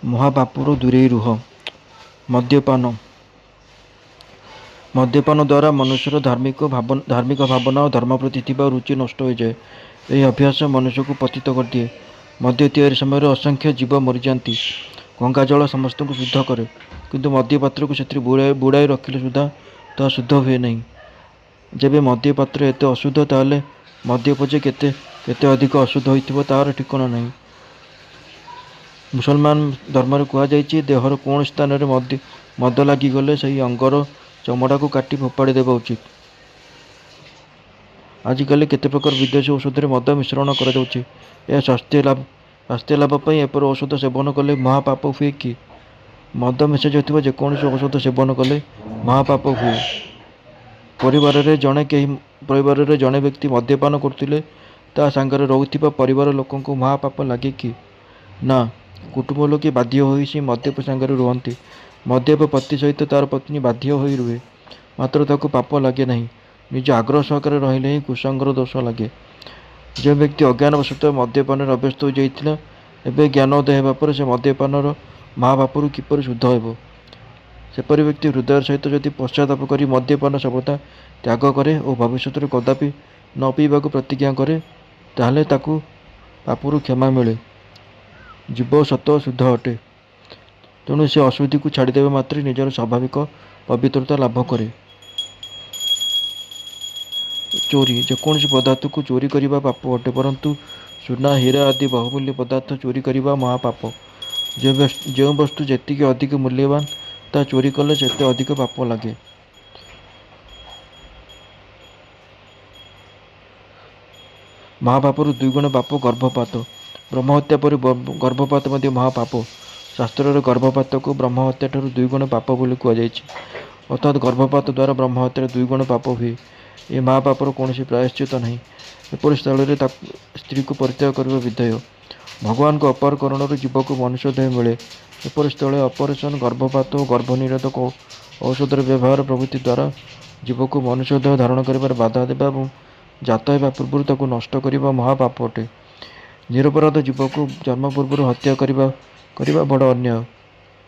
ମହାପାପରୁ ଦୂରେଇ ରୁହ। ମଦ୍ୟପାନ ଦ୍ୱାରା ମନୁଷ୍ୟର ଧାର୍ମିକ ଭାବନା ଓ ଧର୍ମ ପ୍ରତି ଥିବା ରୁଚି ନଷ୍ଟ ହୋଇଯାଏ। ଏହି ଅଭ୍ୟାସ ମନୁଷ୍ୟକୁ ପତିତ କରିଦିଏ। ମଦ୍ୟ ତିଆରି ସମୟରେ ଅସଂଖ୍ୟ ଜୀବ ମରିଯାଆନ୍ତି। ଗଙ୍ଗାଜଳ ସମସ୍ତଙ୍କୁ ଶୁଦ୍ଧ କରେ, କିନ୍ତୁ ମଦ୍ୟ ପାତ୍ରକୁ ସେଥିରେ ବୁଡ଼ାଇ ରଖିଲେ ସୁଦ୍ଧା ତାହା ଶୁଦ୍ଧ ହୁଏ ନାହିଁ। ଯେବେ ମଦ୍ୟ ପାତ୍ର ଏତେ ଅଶୁଦ୍ଧ, ତାହେଲେ ମଦ୍ୟ ପଛେ କେତେ ଅଧିକ ଅଶୁଦ୍ଧ ହୋଇଥିବ ତାହାର ଠିକଣା ନାହିଁ। ମୁସଲମାନ ଧର୍ମରେ କୁହାଯାଇଛି, ଦେହର କୌଣସି ସ୍ଥାନରେ ମଦ ଲାଗିଗଲେ ସେହି ଅଙ୍ଗର ଚମଡ଼ାକୁ କାଟି ଫୋପାଡ଼ି ଦେବା ଉଚିତ। ଆଜିକାଲି କେତେ ପ୍ରକାର ବିଦେଶୀ ଔଷଧରେ ମଦ ମିଶ୍ରଣ କରାଯାଉଛି। ଏହା ସ୍ୱାସ୍ଥ୍ୟ ଲାଭ ପାଇଁ ଏପରି ଔଷଧ ସେବନ କଲେ ମହାପାପ ହୁଏ କି? ମଦ ମିଶାଯାଉଥିବା ଯେକୌଣସି ଔଷଧ ସେବନ କଲେ ମହାପାପ ହୁଏ। ପରିବାରରେ ଜଣେ ବ୍ୟକ୍ତି ମଦ୍ୟପାନ କରୁଥିଲେ, ତା ସାଙ୍ଗରେ ରହୁଥିବା ପରିବାର ଲୋକଙ୍କୁ ମହାପାପ ଲାଗେ କି? ନା, କୁଟୁମ୍ବ ଲୋକେ ବାଧ୍ୟ ହୋଇ ସେହି ମଦ୍ୟପ ସାଙ୍ଗରେ ରୁହନ୍ତି। ମଦ୍ୟପ ପତି ସହିତ ତାର ପତ୍ନୀ ବାଧ୍ୟ ହୋଇ ରୁହେ, ମାତ୍ର ତାକୁ ପାପ ଲାଗେ ନାହିଁ। ନିଜ ଆଗ୍ରହ ସହକାରେ ରହିଲେ ହିଁ କୁସଙ୍ଗର ଦୋଷ ଲାଗେ। ଯେଉଁ ବ୍ୟକ୍ତି ଅଜ୍ଞାନବଶତଃ ମଦ୍ୟପାନରେ ଅଭ୍ୟସ୍ତ ହୋଇଯାଇଥିଲା, ଏବେ ଜ୍ଞାନୋଦୟ ହେବା ପରେ ସେ ମଦ୍ୟପାନର ମହାପାପରୁ କିପରି ଶୁଦ୍ଧ ହେବ? ସେପରି ବ୍ୟକ୍ତି ହୃଦୟ ସହିତ ଯଦି ପଶ୍ଚାତାପ କରି ମଦ୍ୟପାନ ସର୍ବଦା ତ୍ୟାଗ କରେ ଓ ଭବିଷ୍ୟତରେ କଦାପି ନ ପିଇବାକୁ ପ୍ରତିଜ୍ଞା କରେ, ତାହେଲେ ତାକୁ ପାପରୁ କ୍ଷମା ମିଳେ। ଜୀବ ସତ ଶୁଦ୍ଧ ଅଟେ, ତେଣୁ ସେ ଅଶୁଦ୍ଧିକୁ ଛାଡ଼ିଦେବା ମାତ୍ରେ ନିଜର ସ୍ୱାଭାବିକ ପବିତ୍ରତା ଲାଭ କରେ। ଚୋରି ଯେକୌଣସି ପଦାର୍ଥକୁ ଚୋରି କରିବା ପାପ ଅଟେ, ପରନ୍ତୁ ସୁନା, ହୀରା ଆଦି ବହୁମୂଲ୍ୟ ପଦାର୍ଥ ଚୋରି କରିବା ମହାପାପ। ଯେଉଁ ବସ୍ତୁ ଯେତିକି ଅଧିକ ମୂଲ୍ୟବାନ, ତାହା ଚୋରି କଲେ ସେତେ ଅଧିକ ପାପ ଲାଗେ। ମହାପାପରୁ ଦୁଇଗୁଣ ପାପ ଗର୍ଭପାତ। ବ୍ରହ୍ମହତ୍ୟା ପରି ଗର୍ଭପାତ ମଧ୍ୟ ମହାପାପ। ଶାସ୍ତ୍ରରେ ଗର୍ଭପାତକୁ ବ୍ରହ୍ମହତ୍ୟାଠାରୁ ଦୁଇଗୁଣ ପାପ ବୋଲି କୁହାଯାଇଛି। ଅର୍ଥାତ୍ ଗର୍ଭପାତ ଦ୍ୱାରା ବ୍ରହ୍ମହତ୍ୟାର ଦୁଇଗୁଣ ପାପ ହୁଏ। ଏହି ମହାପାପର କୌଣସି ପ୍ରାୟଶ୍ଚିତ ନାହିଁ। ଏପରି ସ୍ଥଳରେ ସ୍ତ୍ରୀକୁ ପରିତ୍ୟାଗ କରିବା ବିଧେୟ। ଭଗବାନଙ୍କ ଅପାର କରୁଣାରୁ ଜୀବକୁ ମନୁଷ୍ୟ ଦେହ ମିଳେ। ଏପରି ସ୍ଥଳେ ଅପରେସନ, ଗର୍ଭପାତ ଓ ଗର୍ଭନିରୋଧକ ଔଷଧର ବ୍ୟବହାର ପ୍ରଭୃତି ଦ୍ୱାରା ଜୀବକୁ ମନୁଷ୍ୟ ଦେହ ଧାରଣ କରିବାରେ ବାଧା ଦେବା ଏବଂ ଜାତ ହେବା ପୂର୍ବରୁ ତାକୁ ନଷ୍ଟ କରିବା ମହାପାପ ଅଟେ। ନିରପରାଧ ଜୀବକୁ ଜନ୍ମ ପୂର୍ବରୁ ହତ୍ୟା କରିବା ବଡ଼ ଅନ୍ୟାୟ।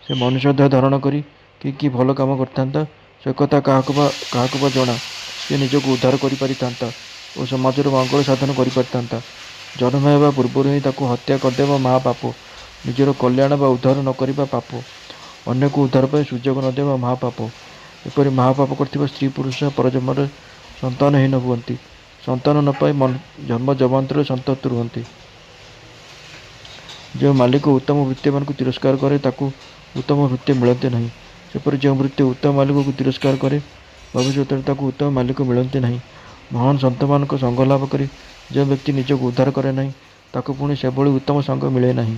ସେ ମନୁଷ୍ୟ ଦେହ ଧାରଣ କରି କି ଭଲ କାମ କରିଥାନ୍ତା, ସେ କଥା କାହାକୁ ବା ଜଣା? ସେ ନିଜକୁ ଉଦ୍ଧାର କରିପାରିଥାନ୍ତା ଓ ସମାଜର ମଙ୍ଗଳ ସାଧନ କରିପାରିଥାନ୍ତା। ଜନ୍ମ ହେବା ପୂର୍ବରୁ ହିଁ ତାକୁ ହତ୍ୟା କରିଦେବା ମହାପାପ। ନିଜର କଲ୍ୟାଣ ବା ଉଦ୍ଧାର ନ କରିବା ପାପ। ଅନ୍ୟକୁ ଉଦ୍ଧାର ପାଇଁ ସୁଯୋଗ ନ ଦେବା ମହାପାପ। ଏପରି ମହାପାପ କରିଥିବା ସ୍ତ୍ରୀ ପୁରୁଷ ପରଜନ୍ମରେ ସନ୍ତାନହୀନ ହୁଅନ୍ତି। ସନ୍ତାନ ନ ପାଇ ଜନ୍ମ ଜନ୍ମାନ୍ତରରେ ସନ୍ତପ୍ତ ରୁହନ୍ତି। ଯେଉଁ ମାଲିକ ଉତ୍ତମ ଭୃତ୍ୟମାନଙ୍କୁ ତିରସ୍କାର କରେ, ତାକୁ ଉତ୍ତମ ଭୃତ୍ୟ ମିଳନ୍ତି ନାହିଁ। ସେପରି ଯେଉଁ ଭୃତ୍ୟ ଉତ୍ତମ ମାଲିକକୁ ତିରସ୍କାର କରେ, ଭବିଷ୍ୟତରେ ତାକୁ ଉତ୍ତମ ମାଲିକ ମିଳନ୍ତି ନାହିଁ। ମହାନ ସନ୍ଥମାନଙ୍କ ସଙ୍ଗ ଲାଭ କରି ଯେଉଁ ବ୍ୟକ୍ତି ନିଜକୁ ଉଦ୍ଧାର କରେ ନାହିଁ, ତାକୁ ପୁଣି ସେଭଳି ଉତ୍ତମ ସଙ୍ଗ ମିଳେ ନାହିଁ।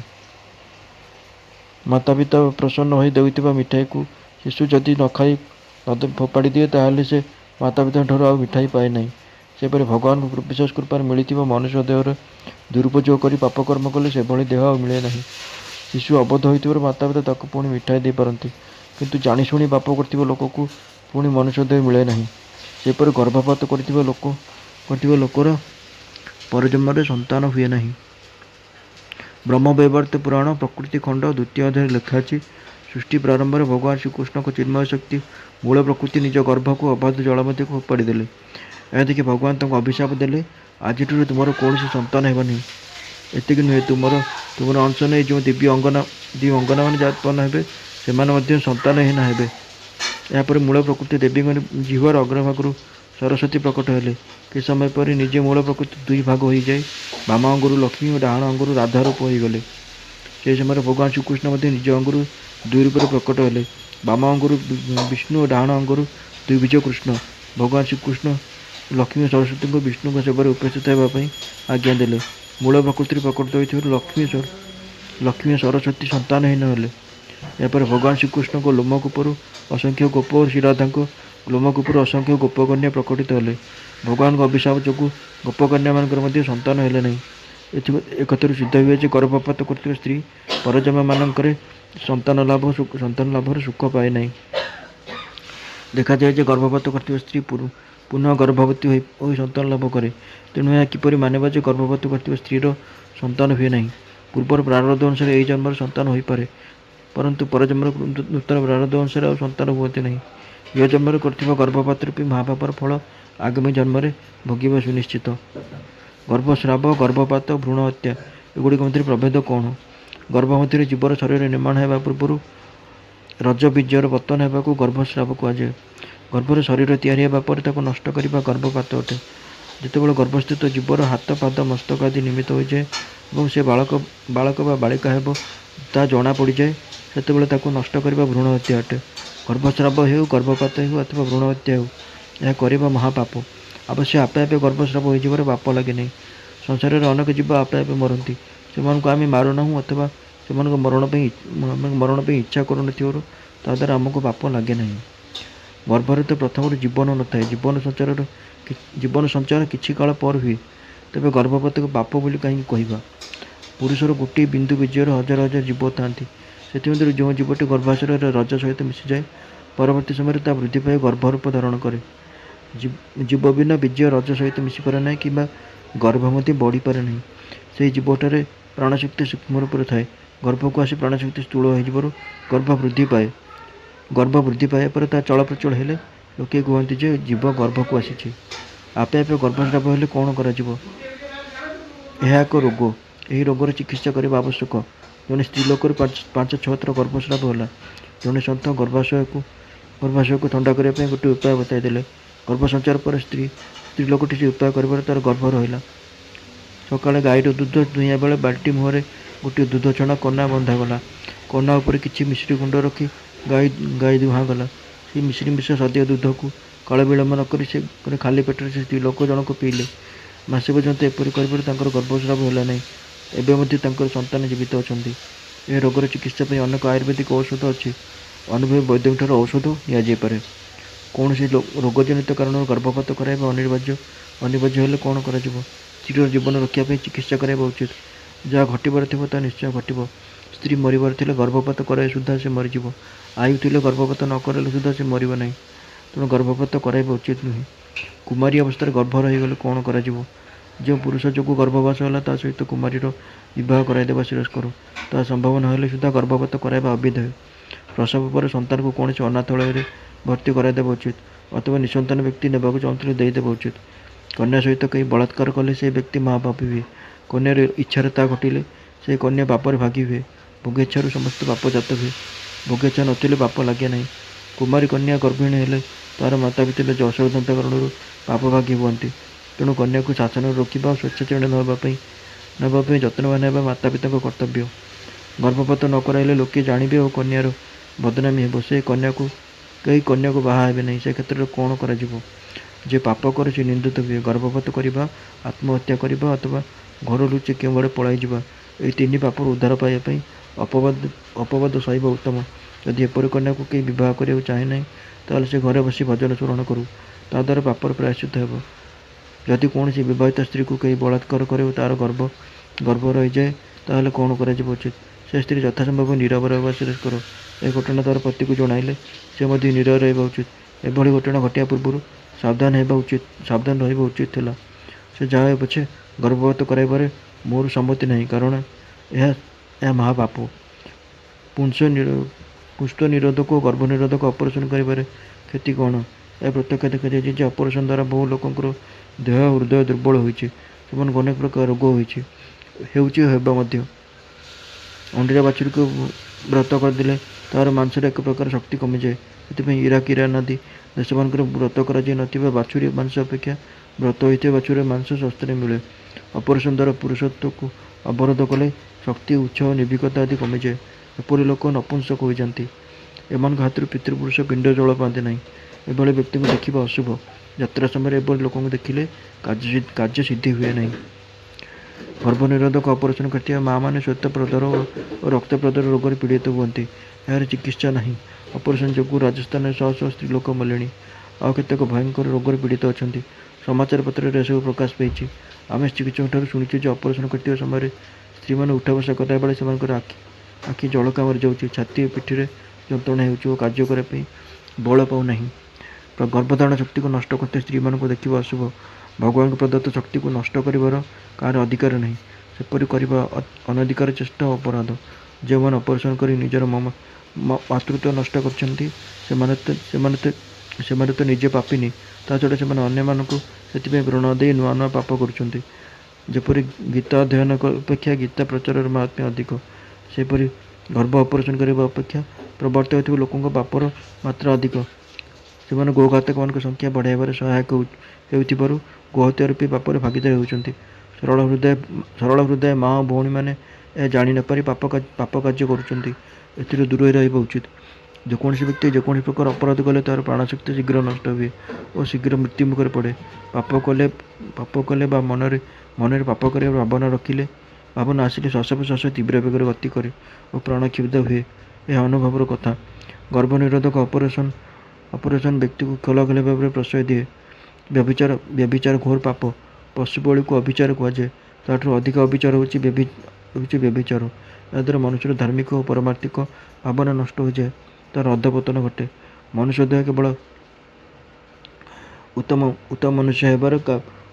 ମାତାପିତା ପ୍ରସନ୍ନ ହୋଇ ଦେଉଥିବା ମିଠାଇକୁ ଶିଶୁ ଯଦି ନ ଖାଇ ଫୋପାଡ଼ି ଦିଏ, ତାହେଲେ ସେ ମାତାପିତାଙ୍କଠାରୁ ଆଉ ମିଠାଇ ପାଏ ନାହିଁ। ସେପରି ଭଗବାନଙ୍କ ବିଶେଷ କୃପାରେ ମିଳିଥିବା ମନୁଷ୍ୟ ଦେହର ଦୁରୁପଯୋଗ କରି ପାପକର୍ମ କଲେ ସେଭଳି ଦେହ ଆଉ ମିଳେ ନାହିଁ। ଶିଶୁ ଅବୋଧ ହୋଇଥିବାରୁ ମାତାପିତା ତାକୁ ପୁଣି ମିଠାଇ ଦେଇପାରନ୍ତି, କିନ୍ତୁ ଜାଣିଶୁଣି ପାପ କରିଥିବା ଲୋକକୁ ପୁଣି ମନୁଷ୍ୟ ଦେହ ମିଳେ ନାହିଁ। ସେପରି ଗର୍ଭପାତ କରିଥିବା ଲୋକର ପରଜନ୍ମରେ ସନ୍ତାନ ହୁଏ ନାହିଁ। ବ୍ରହ୍ମବୈବର୍ତ ପୁରାଣ ପ୍ରକୃତି ଖଣ୍ଡ 2ୟ ଅଧ୍ୟାୟରେ ଲେଖା ଅଛି, ସୃଷ୍ଟି ପ୍ରାରମ୍ଭରେ ଭଗବାନ ଶ୍ରୀକୃଷ୍ଣଙ୍କ ଚିନ୍ମୟ ଶକ୍ତି ମୂଳ ପ୍ରକୃତି ନିଜ ଗର୍ଭକୁ ଅବାଧ ଜଳ ମଧ୍ୟକୁ ଫୋପାଡ଼ି ଦେଲେ। ଏହା ଦେଖି ଭଗବାନ ତାଙ୍କୁ ଅଭିଶାପ ଦେଲେ, ଆଜିଠାରୁ ତୁମର କୌଣସି ସନ୍ତାନ ହେବ ନାହିଁ। ଏତିକି ନୁହେଁ, ତୁମର ଅଂଶ ନେଇ ଯେଉଁ ଦିବ୍ୟ ଅଙ୍ଗନାମାନେ ଉତ୍ପନ୍ନ ହେବେ, ସେମାନେ ମଧ୍ୟ ସନ୍ତାନହୀନ ହେବେ। ଏହାପରେ ମୂଳ ପ୍ରକୃତି ଦେବୀଙ୍କ ଜିହ୍ୱାର ଅଗ୍ରଭାଗରୁ ସରସ୍ୱତୀ ପ୍ରକଟ ହେଲେ। କିଛି ସମୟ ପରେ ନିଜେ ମୂଳ ପ୍ରକୃତି ଦୁଇ ଭାଗ ହୋଇଯାଇ ବାମ ଅଙ୍ଗରୁ ଲକ୍ଷ୍ମୀ ଓ ଡାହାଣ ଅଙ୍ଗରୁ ରାଧା ରୂପ ହୋଇଗଲେ। ସେହି ସମୟରେ ଭଗବାନ ଶ୍ରୀକୃଷ୍ଣ ମଧ୍ୟ ନିଜ ଅଙ୍ଗରୁ ଦୁଇ ରୂପରେ ପ୍ରକଟ ହେଲେ। ବାମ ଅଙ୍ଗରୁ ବିଷ୍ଣୁ ଓ ଡାହାଣ ଅଙ୍ଗରୁ ଦ୍ୱିଭୁଜ କୃଷ୍ଣ। ଭଗବାନ ଶ୍ରୀକୃଷ୍ଣ ଲକ୍ଷ୍ମୀ ଓ ସରସ୍ୱତୀଙ୍କୁ ବିଷ୍ଣୁଙ୍କ ସେବାରେ ଉପସ୍ଥିତ ହେବା ପାଇଁ ଆଜ୍ଞା ଦେଲେ। ମୂଳ ପ୍ରକୃତିରେ ପ୍ରକଟ ହୋଇଥିବାରୁ ଲକ୍ଷ୍ମୀ ଓ ସରସ୍ୱତୀ ସନ୍ତାନହୀନ ହେଲେ। ଏହାପରେ ଭଗବାନ ଶ୍ରୀକୃଷ୍ଣଙ୍କ ଲୋମକୂପରୁ ଅସଂଖ୍ୟ ଗୋପ ଓ ଶ୍ରୀରାଧାଙ୍କ ଲୋମକୂପରୁ ଅସଂଖ୍ୟ ଗୋପକନ୍ୟା ପ୍ରକଟିତ ହେଲେ। ଭଗବାନଙ୍କ ଅଭିଶାପ ଯୋଗୁଁ ଗୋପକନ୍ୟାମାନଙ୍କର ମଧ୍ୟ ସନ୍ତାନ ହେଲେ ନାହିଁ। ଏକଥାରୁ ସିଦ୍ଧ ହୁଏ ଯେ ଗର୍ଭପାତ କରୁଥିବା ସ୍ତ୍ରୀ ପରଜନ୍ମମାନଙ୍କରେ ସନ୍ତାନ ଲାଭର ସୁଖ ପାଏ ନାହିଁ। ଦେଖାଯାଏ ଯେ ଗର୍ଭପାତ କରିଥିବା ସ୍ତ୍ରୀ ପୁନଃ ଗର୍ଭବତୀ ହୋଇ ସନ୍ତାନ ଲାଭ କରେ। ତେଣୁ ଏହା କିପରି ମାନିବା ଯେ ଗର୍ଭପାତ କରିଥିବା ସ୍ତ୍ରୀର ସନ୍ତାନ ହୁଏ ନାହିଁ? ପୂର୍ବର ପ୍ରାରବ୍ଧ ଅନୁସାରେ ଏହି ଜନ୍ମରେ ସନ୍ତାନ ହୋଇପାରେ, परंतु परजन्मर नूतन प्रारब्ध अनुसार ଆଉ ସନ୍ତାନ ହୁଅନ୍ତି ନାହିଁ। ଏ ଜନ୍ମରେ କରିଥିବା ଗର୍ଭପାତ ରୂପୀ ମହାପାପର ଫଳ ଆଗାମୀ ଜନ୍ମରେ ଭୋଗିବା ସୁନିଶ୍ଚିତ। ଗର୍ଭସ୍ରାବ, ଗର୍ଭପାତ, ଭ୍ରୂଣ ହତ୍ୟା ଏଗୁଡ଼ିକ ମଧ୍ୟରେ ପ୍ରଭେଦ କ'ଣ? ଗର୍ଭ ମଧ୍ୟରେ ଜୀବର ଶରୀର ନିର୍ମାଣ ହେବା ପୂର୍ବରୁ ରଜବୀଜର ପତନ ହେବାକୁ ଗର୍ଭସ୍ରାବ କୁହାଯାଏ। ଗର୍ଭରେ ଶରୀର ତିଆରି ହେବା ପରେ ତାକୁ ନଷ୍ଟ କରିବା ଗର୍ଭପାତ ଅଟେ। ଯେତେବେଳେ ଗର୍ଭସ୍ଥିତ ଜୀବର ହାତ, ପାଦ, ମସ୍ତକ ଆଦି ନିମିତ୍ତ ହୋଇଯାଏ ଏବଂ ସେ ବାଳକ ବା ବାଳିକା ହେବ ତାହା ଜଣା ପଡ଼ିଯାଏ, ସେତେବେଳେ ତାକୁ ନଷ୍ଟ କରିବା ଭ୍ରୂଣ ହତ୍ୟା ଅଟେ। ଗର୍ଭସ୍ରାବ ହେଉ, ଗର୍ଭପାତ ହେଉ ଅଥବା ଭ୍ରୂଣ ହତ୍ୟା ହେଉ, ଏହା କରିବା ମହାପାପ। ଅବଶ୍ୟ ଆପେ ଆପେ ଗର୍ଭସ୍ରାବ ହୋଇଯିବାର ପାପ ଲାଗେ ନାହିଁ। ସଂସାରରେ ଅନେକ ଜୀବ ଆପେ ଆପେ ମରନ୍ତି। ସେମାନଙ୍କୁ ଆମେ ମାରୁନାହୁଁ ଅଥବା ସେମାନଙ୍କ ମରଣ ପାଇଁ ଇଚ୍ଛା କରୁନଥିବାରୁ ତାଦ୍ୱାରା ଆମକୁ ପାପ ଲାଗେ ନାହିଁ। ଗର୍ଭରେ ତ ପ୍ରଥମରୁ ଜୀବନ ନଥାଏ। ଜୀବନ ସଞ୍ଚାର କିଛି କାଳ ପରେ ହୁଏ। ତେବେ ଗର୍ଭପାତକୁ ପାପ ବୋଲି କାହିଁକି କହିବା? ପୁରୁଷର ଗୋଟିଏ ବିନ୍ଦୁ ବୀଜରେ ହଜାର ହଜାର ଜୀବ ଥାନ୍ତି। ସେଥିମଧ୍ୟରୁ ଯେଉଁ ଜୀବଟି ଗର୍ଭାଶୟରେ ରଜ ସହିତ ମିଶିଯାଏ, ପରବର୍ତ୍ତୀ ସମୟରେ ତାହା ବୃଦ୍ଧି ପାଇ ଗର୍ଭରୂପ ଧାରଣ କରେ। ଜୀବ ବିନା ବୀଜ ରଜ ସହିତ ମିଶିପାରେ ନାହିଁ କିମ୍ବା ଗର୍ଭ ମଧ୍ୟ ବଢ଼ିପାରେ ନାହିଁ। ସେହି ଜୀବଠାରେ ପ୍ରାଣଶକ୍ତି ସୂକ୍ଷ୍ମ ରୂପରେ ଥାଏ। ଗର୍ଭକୁ ଆସି ପ୍ରାଣଶକ୍ତି ସ୍ଥୂଳ ହୋଇଯିବାରୁ ଗର୍ଭ ବୃଦ୍ଧି ପାଏ। ଗର୍ଭ ବୃଦ୍ଧି ପାଇବା ପରେ ତାହା ଚଳପ୍ରଚଳ ହେଲେ ଲୋକେ କୁହନ୍ତି ଯେ ଜୀବ ଗର୍ଭକୁ ଆସିଛି। ଆପେ ଆପେ ଗର୍ଭସ୍ରାବ ହେଲେ କ'ଣ କରାଯିବ? ଏହା ଏକ ରୋଗ। ଏହି ରୋଗର ଚିକିତ୍ସା କରିବା ଆବଶ୍ୟକ। ଜଣେ ସ୍ତ୍ରୀ ଲୋକର 5-6 ଥର ଗର୍ଭସ୍ରାବ ହେଲା। ଜଣେ ସନ୍ଥ ଗର୍ଭାଶୟକୁ ଥଣ୍ଡା କରିବା ପାଇଁ ଗୋଟିଏ ଉପାୟ ବତାଇ ଦେଲେ। ଗର୍ଭ ସଞ୍ଚାର ପରେ ସ୍ତ୍ରୀ ଲୋକଟି ସେ ଉପାୟ କରିବାରେ ତାର ଗର୍ଭ ରହିଲା। ସକାଳେ ଗାଈର ଦୁଧ ଦୁହିଁବା ବେଳେ ବାଲ୍ଟି ମୁହଁରେ ଗୋଟିଏ ଦୁଧ ଛଣା କନା ବନ୍ଧାଗଲା। କନା ଉପରେ କିଛି ମିଶ୍ରି ଗୁଣ୍ଡ ରଖି ଗାଈ ଦୁହାଁଗଲା। ସେହି ମିଶ୍ରି ମିଶା ସ୍ୱାଦିଆ ଦୁଧକୁ କାଳ ବିଳମ୍ବ ନ କରି ସେ ଖାଲି ପେଟରେ ସେ ସ୍ତ୍ରୀ ଲୋକ ଜଣକ ପିଇଲେ। ମାସେ ପର୍ଯ୍ୟନ୍ତ ଏପରି କରିବାରୁ ତାଙ୍କର ଗର୍ଭସ୍ରାବ ହେଲା ନାହିଁ। ଏବେ ମଧ୍ୟ ତାଙ୍କର ସନ୍ତାନ ଜୀବିତ ଅଛନ୍ତି। ଏହି ରୋଗର ଚିକିତ୍ସା ପାଇଁ ଅନେକ ଆୟୁର୍ବେଦିକ ଔଷଧ ଅଛି। ଅନୁଭବୀ ବୈଦ୍ୟଙ୍କଠାରୁ ଔଷଧ ନିଆଯାଇପାରେ। କୌଣସି ରୋଗଜନିତ କାରଣରୁ ଗର୍ଭପାତ କରାଇବା ଅନିବାର୍ଯ୍ୟ ହେଲେ କ'ଣ କରାଯିବ? ସ୍ତ୍ରୀର ଜୀବନ ରକ୍ଷା ପାଇଁ ଚିକିତ୍ସା କରାଇବା ଉଚିତ। ଯାହା ଘଟିବାର ଥିବ ତାହା ନିଶ୍ଚୟ ଘଟିବ। ସ୍ତ୍ରୀ ମରିବାର ଥିଲେ ଗର୍ଭପାତ କରାଇ ସୁଦ୍ଧା ସେ ମରିଯିବ। ଆୟୁ ଥିଲେ ଗର୍ଭପାତ ନ କରାଇଲେ ସୁଦ୍ଧା ସେ ମରିବ ନାହିଁ। ତେଣୁ ଗର୍ଭପାତ କରାଇବା ଉଚିତ ନୁହେଁ। କୁମାରୀ ଅବସ୍ଥାରେ ଗର୍ଭ ରହିଗଲେ କ'ଣ କରାଯିବ? ଯେଉଁ ପୁରୁଷ ଯୋଗୁଁ ଗର୍ଭବାସ ହେଲା ତା ସହିତ କୁମାରୀର ବିବାହ କରାଇଦେବା ଶ୍ରେୟସ୍କର। ତାହା ସମ୍ଭବ ନ ହେଲେ ସୁଦ୍ଧା ଗର୍ଭପାତ କରାଇବା ଅବିଧେୟ। ପ୍ରସବ ପରେ ସନ୍ତାନକୁ କୌଣସି ଅନାଥାଳୟରେ ଭର୍ତ୍ତି କରାଇଦେବା ଉଚିତ ଅଥବା ନିଃସନ୍ତାନ ବ୍ୟକ୍ତି ନେବାକୁ ଚାହୁଁଥିଲେ ଦେଇଦେବା ଉଚିତ। କନ୍ୟା ସହିତ କେହି ବଳାତ୍କାର କଲେ ସେହି ବ୍ୟକ୍ତି ମହାପାପୀ ହୁଏ। କନ୍ୟାର ଇଚ୍ଛାରେ ତାହା ଘଟିଲେ ସେହି କନ୍ୟା ପାପରେ ଭାଗି ହୁଏ। ଭୋଗେଚ୍ଛାରୁ ସମସ୍ତ ପାପ ଜାତ ହୁଏ। ଭୋଗେଚ୍ଛା ନଥିଲେ ପାପ ଲାଗେ ନାହିଁ। କୁମାରୀ କନ୍ୟା ଗର୍ଭିଣୀ ହେଲେ ତାହାର ମାତାପିତା ଅସାବଧାନତା କାରଣରୁ ପାପ ଭାଗୀ ହୁଅନ୍ତି। ତେଣୁ କନ୍ୟାକୁ ଶାସନରୁ ରୋକିବା ଓ ସ୍ୱେଚ୍ଛାଚାରିଣୀ ନେବା ପାଇଁ ଯତ୍ନବାନ ହେବା ମାତାପିତାଙ୍କ କର୍ତ୍ତବ୍ୟ। ଗର୍ଭପାତ ନ କରାଇଲେ ଲୋକେ ଜାଣିବେ ଓ କନ୍ୟାର ବଦନାମୀ ହେବ। କେହି କନ୍ୟାକୁ ବାହା ହେବେ ନାହିଁ। ସେ କ୍ଷେତ୍ରରେ କ'ଣ କରାଯିବ? ଯେ ପାପ କରେ ସେ ନିନ୍ଦିତ ହୁଏ। ଗର୍ଭପାତ କରିବା, ଆତ୍ମହତ୍ୟା କରିବା ଅଥବା ଘର ଲୁଚି କେଉଁଆଡ଼େ ପଳାଇଯିବା, ଏହି 3 ପାପରୁ ଉଦ୍ଧାର ପାଇବା ପାଇଁ ଅପବାଦ ସହିବା ଉତ୍ତମ। ଯଦି ଏପରି କନ୍ୟାକୁ କେହି ବିବାହ କରିବାକୁ ଚାହେଁ ନାହିଁ, ତାହେଲେ ସେ ଘରେ ବସି ଭଜନ ସ୍ମରଣ କରୁ। ତାଦ୍ୱାରା ପାପର ପ୍ରାୟଶ୍ଚିତ୍ତ ହେବ। ଯଦି କୌଣସି ବିବାହିତା ସ୍ତ୍ରୀକୁ କେହି ବଳାତ୍କାର କରେ ଓ ତାହାର ଗର୍ଭ ରହିଯାଏ, ତାହେଲେ କ'ଣ କରାଯିବା ଉଚିତ? ସେ ସ୍ତ୍ରୀ ଯଥାସମ୍ଭବ ନୀରବ ରହିବା ଶ୍ରେୟସ୍କର। ଏ ଘଟଣା ତାର ପତିକୁ ଜଣାଇଲେ ସେ ମଧ୍ୟ ନୀରବ ରହିବା ଉଚିତ। ଏଭଳି ଘଟଣା ଘଟିବା ପୂର୍ବରୁ ସାବଧାନ ରହିବା ଉଚିତ ଥିଲା। ସେ ଯାହା ହେଉ ପଛେ ଗର୍ଭପାତ କରାଇବାରେ ମୋର ସମ୍ମତି ନାହିଁ, କାରଣ ଏହା ମହାପାପ। ପୁଂଷ୍ଟ ନିରୋଧକ ଓ ଗର୍ଭ ନିରୋଧକ ଅପରେସନ କରିବାରେ କ୍ଷତି କ'ଣ? ଏହା ପ୍ରତ୍ୟକ୍ଷ ଦେଖାଯାଇଛି ଯେ ଅପରେସନ ଦ୍ୱାରା ବହୁ ଲୋକଙ୍କର ଦେହ ଓ ହୃଦୟ ଦୁର୍ବଳ ହୋଇଛି। ସେମାନଙ୍କୁ ଅନେକ ପ୍ରକାର ରୋଗ ହେଉଛି ଓ ହେବ ମଧ୍ୟ। ଅଣ୍ଡିରା ବାଛୁରୀକୁ ବ୍ରତ କରିଦେଲେ ତାହାର ମାଂସରେ ଏକ ପ୍ରକାର ଶକ୍ତି କମିଯାଏ। ସେଥିପାଇଁ ଇରାନ ଆଦି ଦେଶମାନଙ୍କରେ ବ୍ରତ କରାଯାଇ ନଥିବା ବାଛୁରୀ ମାଂସ ଅପେକ୍ଷା ବ୍ରତ ହୋଇଥିବା ବାଛୁରୀର ମାଂସ ଶସ୍ତାରେ ମିଳେ। ଅପରେସନ ଦ୍ୱାରା ପୁରୁଷତ୍ୱକୁ ଅବରୋଧ କଲେ ଶକ୍ତି, ଉତ୍ସାହ ଓ ନିର୍ଭୀକତା ଆଦି କମିଯାଏ। ଏପରି ଲୋକ ନପୁଂସକ ହୋଇଯାନ୍ତି। ଏମାନଙ୍କ ହାତରୁ ପିତୃପୁରୁଷ ପିଣ୍ଡ ଜଳ ପାଆନ୍ତି ନାହିଁ। ଏଭଳି ବ୍ୟକ୍ତିଙ୍କୁ ଦେଖିବା ଅଶୁଭ। ଯାତ୍ରା ସମୟରେ ଏଭଳି ଲୋକଙ୍କୁ ଦେଖିଲେ କାର୍ଯ୍ୟ ସିଦ୍ଧି ହୁଏ ନାହିଁ। ଗର୍ଭନିରୋଧକ ଅପରେସନ କରିଥିବା ମାଆମାନେ ଶ୍ୱେତପ୍ରଦାହ ଓ ରକ୍ତପ୍ରଦାହ ରୋଗରେ ପୀଡ଼ିତ ହୁଅନ୍ତି। ଏହାର ଚିକିତ୍ସା ନାହିଁ। ଅପରେସନ ଯୋଗୁଁ ରାଜସ୍ଥାନରେ ଶହ ଶହ ସ୍ତ୍ରୀ ଲୋକ ମଲେଣି। ଆଉ କେତେକ ଭୟଙ୍କର ରୋଗରେ ପୀଡ଼ିତ ଅଛନ୍ତି। ସମାଚାର ପତ୍ରରେ ଏସବୁ ପ୍ରକାଶ ପାଇଛି। ଆମେ ଚିକିତ୍ସକଙ୍କଠାରୁ ଶୁଣିଛୁ ଯେ ଅପରେସନ କରିଥିବା ସମୟରେ ସ୍ତ୍ରୀମାନେ ଉଠା ବସା କଲାବେଳେ ସେମାନଙ୍କର ଆଖି ଜଳକା ମରିଯାଉଛି, ଛାତି ଓ ପିଠିରେ ଯନ୍ତ୍ରଣା ହେଉଛି ଓ କାର୍ଯ୍ୟ କରିବା ପାଇଁ ବଳ ପାଉନାହିଁ। ଗର୍ଭଧାରଣ ଶକ୍ତିକୁ ନଷ୍ଟ କରୁଥିବା ସ୍ତ୍ରୀମାନଙ୍କୁ ଦେଖିବା ଅଶୁଭ। ଭଗବାନଙ୍କ ପ୍ରଦତ୍ତ ଶକ୍ତିକୁ ନଷ୍ଟ କରିବାର କାହାର ଅଧିକାର ନାହିଁ। ସେପରି କରିବା ଅନଧିକାର ଚେଷ୍ଟା ଓ ଅପରାଧ। ଯେଉଁମାନେ ଅପରେସନ କରି ନିଜର ମାତୃତ୍ୱ ନଷ୍ଟ କରିଛନ୍ତି ସେମାନେ ତ ନିଜେ ପାପିନି, ତା ଛଡ଼ା ସେମାନେ ଅନ୍ୟମାନଙ୍କୁ ସେଥିପାଇଁ ଭ୍ରୂଣ ଦେଇ ନୂଆ ନୂଆ ପାପ କରୁଛନ୍ତି। ଯେପରି ଗୀତା ଅଧ୍ୟୟନ ଅପେକ୍ଷା ଗୀତା ପ୍ରଚାରର ମାହାତ୍ମ୍ୟ ଅଧିକ, ସେପରି ଗର୍ଭ ଅପରେସନ କରିବା ଅପେକ୍ଷା ପ୍ରବର୍ତ୍ତ ହେଉଥିବା ଲୋକଙ୍କ ପାପର ମାତ୍ରା ଅଧିକ। ସେମାନେ ଗୋଘାତକମାନଙ୍କ ସଂଖ୍ୟା ବଢ଼ାଇବାରେ ସହାୟକ ହେଉଥିବାରୁ ଗୋହତ୍ୟା ରୂପୀ ପାପରେ ଭାଗୀଦାର ହେଉଛନ୍ତି। ସରଳ ହୃଦୟ ମା ଓ ଭଉଣୀମାନେ ଏହା ଜାଣି ନପାରି ପାପ କାର୍ଯ୍ୟ କରୁଛନ୍ତି। ଏଥିରୁ ଦୂରେଇ ରହିବା ଉଚିତ। ଯେକୌଣସି ବ୍ୟକ୍ତି ଯେକୌଣସି ପ୍ରକାର ଅପରାଧ କଲେ ତାହାର ପ୍ରାଣଶକ୍ତି ଶୀଘ୍ର ନଷ୍ଟ ହୁଏ ଓ ଶୀଘ୍ର ମୃତ୍ୟୁ ମୁଖରେ ପଡ଼େ। ପାପ କଲେ ବା ମନରେ ପାପ କରିବାର ଭାବନା ଆସିଲେ ଶ୍ୱାସ ପ୍ରଶ୍ୱାସ ତୀବ୍ର ବେଗରେ ଗତି କରେ ଓ ପ୍ରାଣ କ୍ଷୁବ୍ଧ ହୁଏ। ଏହା ଅନୁଭବର କଥା। ଗର୍ଭ ନିରୋଧକ ଅପରେସନ ବ୍ୟକ୍ତିକୁ ଖୋଲାଖୋଲି ଭାବରେ ପ୍ରଶ୍ରୟ ଦିଏ। ବ୍ୟଭିଚାର ଘୋର ପାପ। ପଶୁ ବଳିକୁ ଅଭିଚାର କୁହାଯାଏ। ତାଠାରୁ ଅଧିକ ଅବିଚାର ହେଉଛି ବ୍ୟଭିଚାର। ଏହାଦ୍ୱାରା ମନୁଷ୍ୟର ଧାର୍ମିକ ଓ ପରମାର୍ଥିକ ଭାବନା ନଷ୍ଟ ହୋଇଯାଏ, ତାର ଅଧପତନ ଘଟେ। ମନୁଷ୍ୟ ଦେହ କେବଳ ଉତ୍ତମ ମନୁଷ୍ୟ ହେବାର,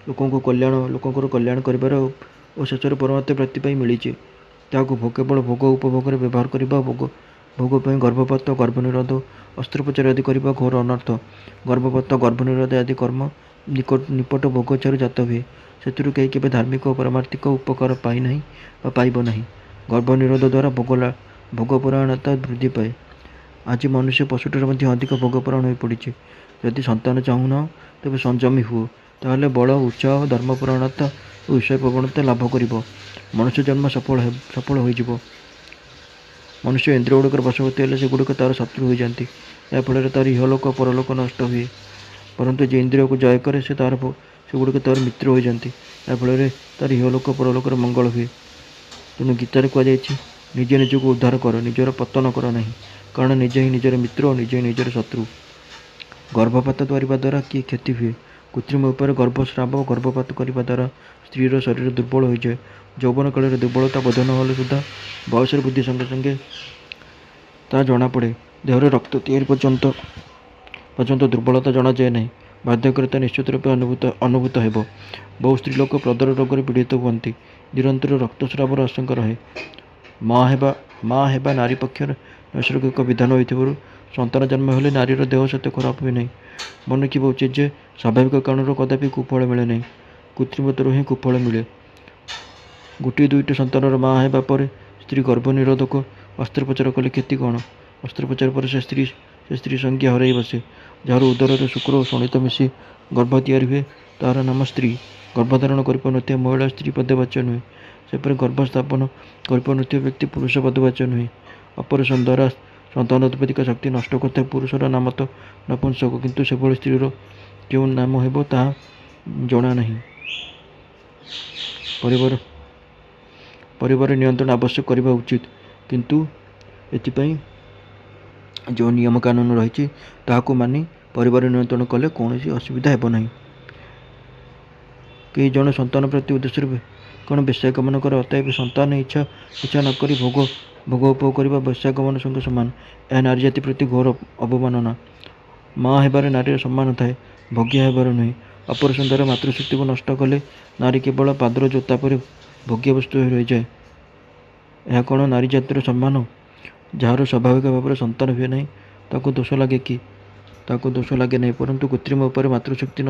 ଲୋକଙ୍କର କଲ୍ୟାଣ କରିବାର ଓ ଶେଷରେ ପରମାତ୍ମ ପ୍ରାପ୍ତି ପାଇଁ ମିଳିଛି। ତାହାକୁ କେବଳ ଭୋଗ ଉପଭୋଗରେ ବ୍ୟବହାର କରିବା ଓ ଭୋଗ ପାଇଁ ଗର୍ଭପାତ, ଗର୍ଭନିରୋଧ, ଅସ୍ତ୍ରୋପଚାର ଆଦି କରିବା ଘୋର ଅନର୍ଥ। ଗର୍ଭପାତ, ଗର୍ଭନିରୋଧ ଆଦି କର୍ମ ନିପଟ ଭୋଗ ଇଚ୍ଛାରୁ ଜାତ ହୁଏ। ସେଥିରୁ କେହି କେବେ ଧାର୍ମିକ ଓ ପରମାର୍ଥିକ ଉପକାର ପାଇନାହିଁ ବା ପାଇବ ନାହିଁ। ଗର୍ଭନିରୋଧ ଦ୍ୱାରା ଭୋଗପରାୟଣତା ବୃଦ୍ଧି ପାଏ। ଆଜି ମନୁଷ୍ୟ ପଶୁଠାରୁ ମଧ୍ୟ ଅଧିକ ଭୋଗପରାୟଣ ହୋଇପଡ଼ିଛି। ଯଦି ସନ୍ତାନ ଚାହୁଁନାହ, ତେବେ ସଂଯମୀ ହୁଅ, ତାହେଲେ ବଳ, ଉତ୍ସାହ, ଧର୍ମପରାୟଣତା ଓ ଈଶ୍ୱରପ୍ରବଣତା ଲାଭ କରିବ। ମନୁଷ୍ୟ ଜନ୍ମ ସଫଳ ହୋଇଯିବ। ମନୁଷ୍ୟ ଇନ୍ଦ୍ରିୟଗୁଡ଼ିକର ବଶବର୍ତ୍ତୀ ହେଲେ ସେଗୁଡ଼ିକ ତାର ଶତ୍ରୁ ହୋଇଯାନ୍ତି। ଏହା ଫଳରେ ତାର ଇହଲୋକ ଓ ପରଲୋକ ନଷ୍ଟ ହୁଏ। ପରନ୍ତୁ ଯେ ଇନ୍ଦ୍ରିୟକୁ ଜୟ କରେ ସେଗୁଡ଼ିକ ତାର ମିତ୍ର ହୋଇଯାନ୍ତି। ଏହା ଫଳରେ ତାର ଇହଲୋକ ଓ ପରଲୋକର ମଙ୍ଗଳ ହୁଏ। ତେଣୁ ଗୀତାରେ କୁହାଯାଇଛି, ନିଜେ ନିଜକୁ ଉଦ୍ଧାର କର, ନିଜର ପତନ କର ନାହିଁ, କାରଣ ନିଜେ ହିଁ ନିଜର ମିତ୍ର ଓ ନିଜେ ହିଁ ନିଜର ଶତ୍ରୁ। ଗର୍ଭପାତ କରିବା ଦ୍ୱାରା କି କ୍ଷତି ହୁଏ? କୃତ୍ରିମ ଉପାୟରେ ଗର୍ଭସ୍ରାବ ଓ ଗର୍ଭପାତ କରିବା ଦ୍ୱାରା ସ୍ତ୍ରୀର ଶରୀର ଦୁର୍ବଳ ହୋଇଯାଏ। ଯୌବନ କାଳରେ ଦୁର୍ବଳତା ବୋଧ ନ ହେଲେ ସୁଦ୍ଧା ବୟସର ବୃଦ୍ଧି ସଙ୍ଗେ ସଙ୍ଗେ ତାହା ଜଣାପଡ଼େ। ଦେହରେ ରକ୍ତ ତିଆରି ପର୍ଯ୍ୟନ୍ତ ଦୁର୍ବଳତା ଜଣାଯାଏ ନାହିଁ। ବାର୍ଦ୍ଧକ୍ୟରେ ତାହା ନିଶ୍ଚିତ ରୂପେ ଅନୁଭୂତ ହେବ। ବହୁ ସ୍ତ୍ରୀଲୋକ ପ୍ରଦର ରୋଗରେ ପୀଡ଼ିତ ହୁଅନ୍ତି। ନିରନ୍ତର ରକ୍ତସ୍ରାବର ଆଶଙ୍କା ରହେ। ମା ହେବା ନାରୀ ପକ୍ଷରେ ନୈସର୍ଗିକ ବିଧାନ ହୋଇଥିବାରୁ ସନ୍ତାନ ଜନ୍ମ ହେଲେ ନାରୀର ଦେହ ସେତେ ଖରାପ ହୁଏ ନାହିଁ। ମନେ ରଖିବା ଉଚିତ ଯେ ସ୍ୱାଭାବିକ କାରଣରୁ କଦାପି କୁଫଳ ମିଳେ ନାହିଁ, କୃତ୍ରିମତାରୁ ହିଁ କୁଫଳ ମିଳେ। ଗୋଟିଏ ଦୁଇଟି ସନ୍ତାନର ମା ହେବା ପରେ ସ୍ତ୍ରୀ ଗର୍ଭ ନିରୋଧକ ଅସ୍ତ୍ରୋପଚାର କଲେ କ୍ଷତି କ'ଣ? ଅସ୍ତ୍ରୋପଚାର ପରେ ସେ ସ୍ତ୍ରୀ ସଂଜ୍ଞା ହରାଇ ବସେ। ଯାହାର ଉଦରରେ ଶୁକ୍ର ଓ ଶୋଣିତ ମିଶି ଗର୍ଭ ତିଆରି ହୁଏ, ତାହାର ନାମ ସ୍ତ୍ରୀ। ଗର୍ଭଧାରଣ କରିପାରୁନଥିବା ମହିଳା ସ୍ତ୍ରୀ ପଦବାଚ୍ୟ ନୁହେଁ। ସେପରି ଗର୍ଭସ୍ଥାପନ କରିପାରୁନଥିବା ବ୍ୟକ୍ତି ପୁରୁଷ ପଦବାଚ୍ୟ ନୁହେଁ। ଅପରେସନ ଦ୍ୱାରା ସନ୍ତାନ ଉତ୍ପାଦିକା ଶକ୍ତି ନଷ୍ଟ କରୁଥିବା ପୁରୁଷର ନାମ ତ ନପୁଂସକ, କିନ୍ତୁ ସେଭଳି ସ୍ତ୍ରୀର କେଉଁ ନାମ ହେବ ତାହା ଜଣା ନାହିଁ। ପରିବାର ନିୟନ୍ତ୍ରଣ ଆବଶ୍ୟକ କରିବା ଉଚିତ, କିନ୍ତୁ ଏଥିପାଇଁ ଯେଉଁ ନିୟମ କାନୁନ ରହିଛି ତାହାକୁ ମାନି ପରିବାର ନିୟନ୍ତ୍ରଣ କଲେ କୌଣସି ଅସୁବିଧା ହେବ ନାହିଁ। କେହି ଜଣେ ସନ୍ତାନ ପ୍ରାପ୍ତି ଉଦ୍ଦେଶ୍ୟରେ କ'ଣ ବେଶ୍ୟାଗମନ କରେ? ଅତଏବ ସନ୍ତାନ ଇଚ୍ଛା ନ କରି ଭୋଗ ଉପଭୋଗ କରିବା ବେଶ୍ୟାଗମନ ସଙ୍ଗେ ସମାନ। ଏହା ନାରୀ ଜାତି ପ୍ରତି ଘୋର ଅବମାନନା। ମା ହେବାରେ ନାରୀର ସମ୍ମାନ ଥାଏ, ଭୋଗ୍ୟ ହେବାର ନୁହେଁ। ଅପରେସନ ଦ୍ୱାରା ମାତୃଶକ୍ତିକୁ ନଷ୍ଟ କଲେ ନାରୀ କେବଳ ପାଦର ଜୋତା ପରି ଭୋଗ୍ୟ ବସ୍ତୁ ହୋଇ ରହିଯାଏ। ଏହା କ'ଣ ନାରୀ ଜାତିର ସମ୍ମାନ? ଯାହାର ସ୍ୱାଭାବିକ ଭାବରେ ସନ୍ତାନ ହୁଏ ନାହିଁ, ତାକୁ ଦୋଷ ଲାଗେ କି? ତାକୁ ଦୋଷ ଲାଗେ ନାହିଁ, ପରନ୍ତୁ କୃତ୍ରିମ ଉପାୟରେ ମାତୃଶକ୍ତି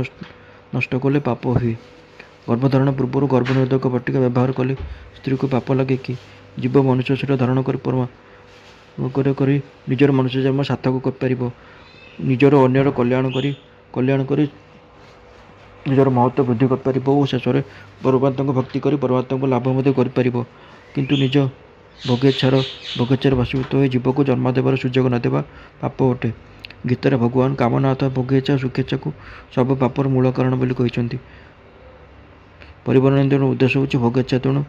ନଷ୍ଟ କଲେ ପାପ ହୁଏ। ଗର୍ଭଧାରଣ ପୂର୍ବରୁ ଗର୍ଭନିରୋଧକ ବଟିକା ବ୍ୟବହାର କଲେ ସ୍ତ୍ରୀକୁ ପାପ ଲାଗେ କି? ଜୀବ ମନୁଷ୍ୟ ଶରୀର ଧାରଣ କରି ନିଜର ମନୁଷ୍ୟ ଜନ୍ମ ସାର୍ଥକ କରିପାରିବ। ନିଜର ଅନ୍ୟର କଲ୍ୟାଣ କରି ନିଜର ମହତ୍ତ୍ୱ ବୃଦ୍ଧି କରିପାରିବ ଓ ଶେଷରେ ପରମାତ୍ମାଙ୍କୁ ଭକ୍ତି କରି ପରମାତ୍ମାଙ୍କୁ ଲାଭ ମଧ୍ୟ କରିପାରିବ। କିନ୍ତୁ ନିଜ ଭୋଗେଚ୍ଛାରେ ବଶୀଭୂତ ହୋଇ ଜୀବକୁ ଜନ୍ମ ଦେବାର ସୁଯୋଗ ନ ଦେବା ପାପ ଅଟେ। ଗୀତାରେ ଭଗବାନ କାମନା ଅଥବା ଭୋଗେଚ୍ଛା ଓ ସୁଖେଚ୍ଛାକୁ ସବୁ ପାପର ମୂଳ କାରଣ ବୋଲି କହିଛନ୍ତି। ପରିବାର ନିୟନ୍ତ୍ରଣର ଉଦ୍ଦେଶ୍ୟ ହେଉଛି ଭୋଗେଚ୍ଛା। ତେଣୁ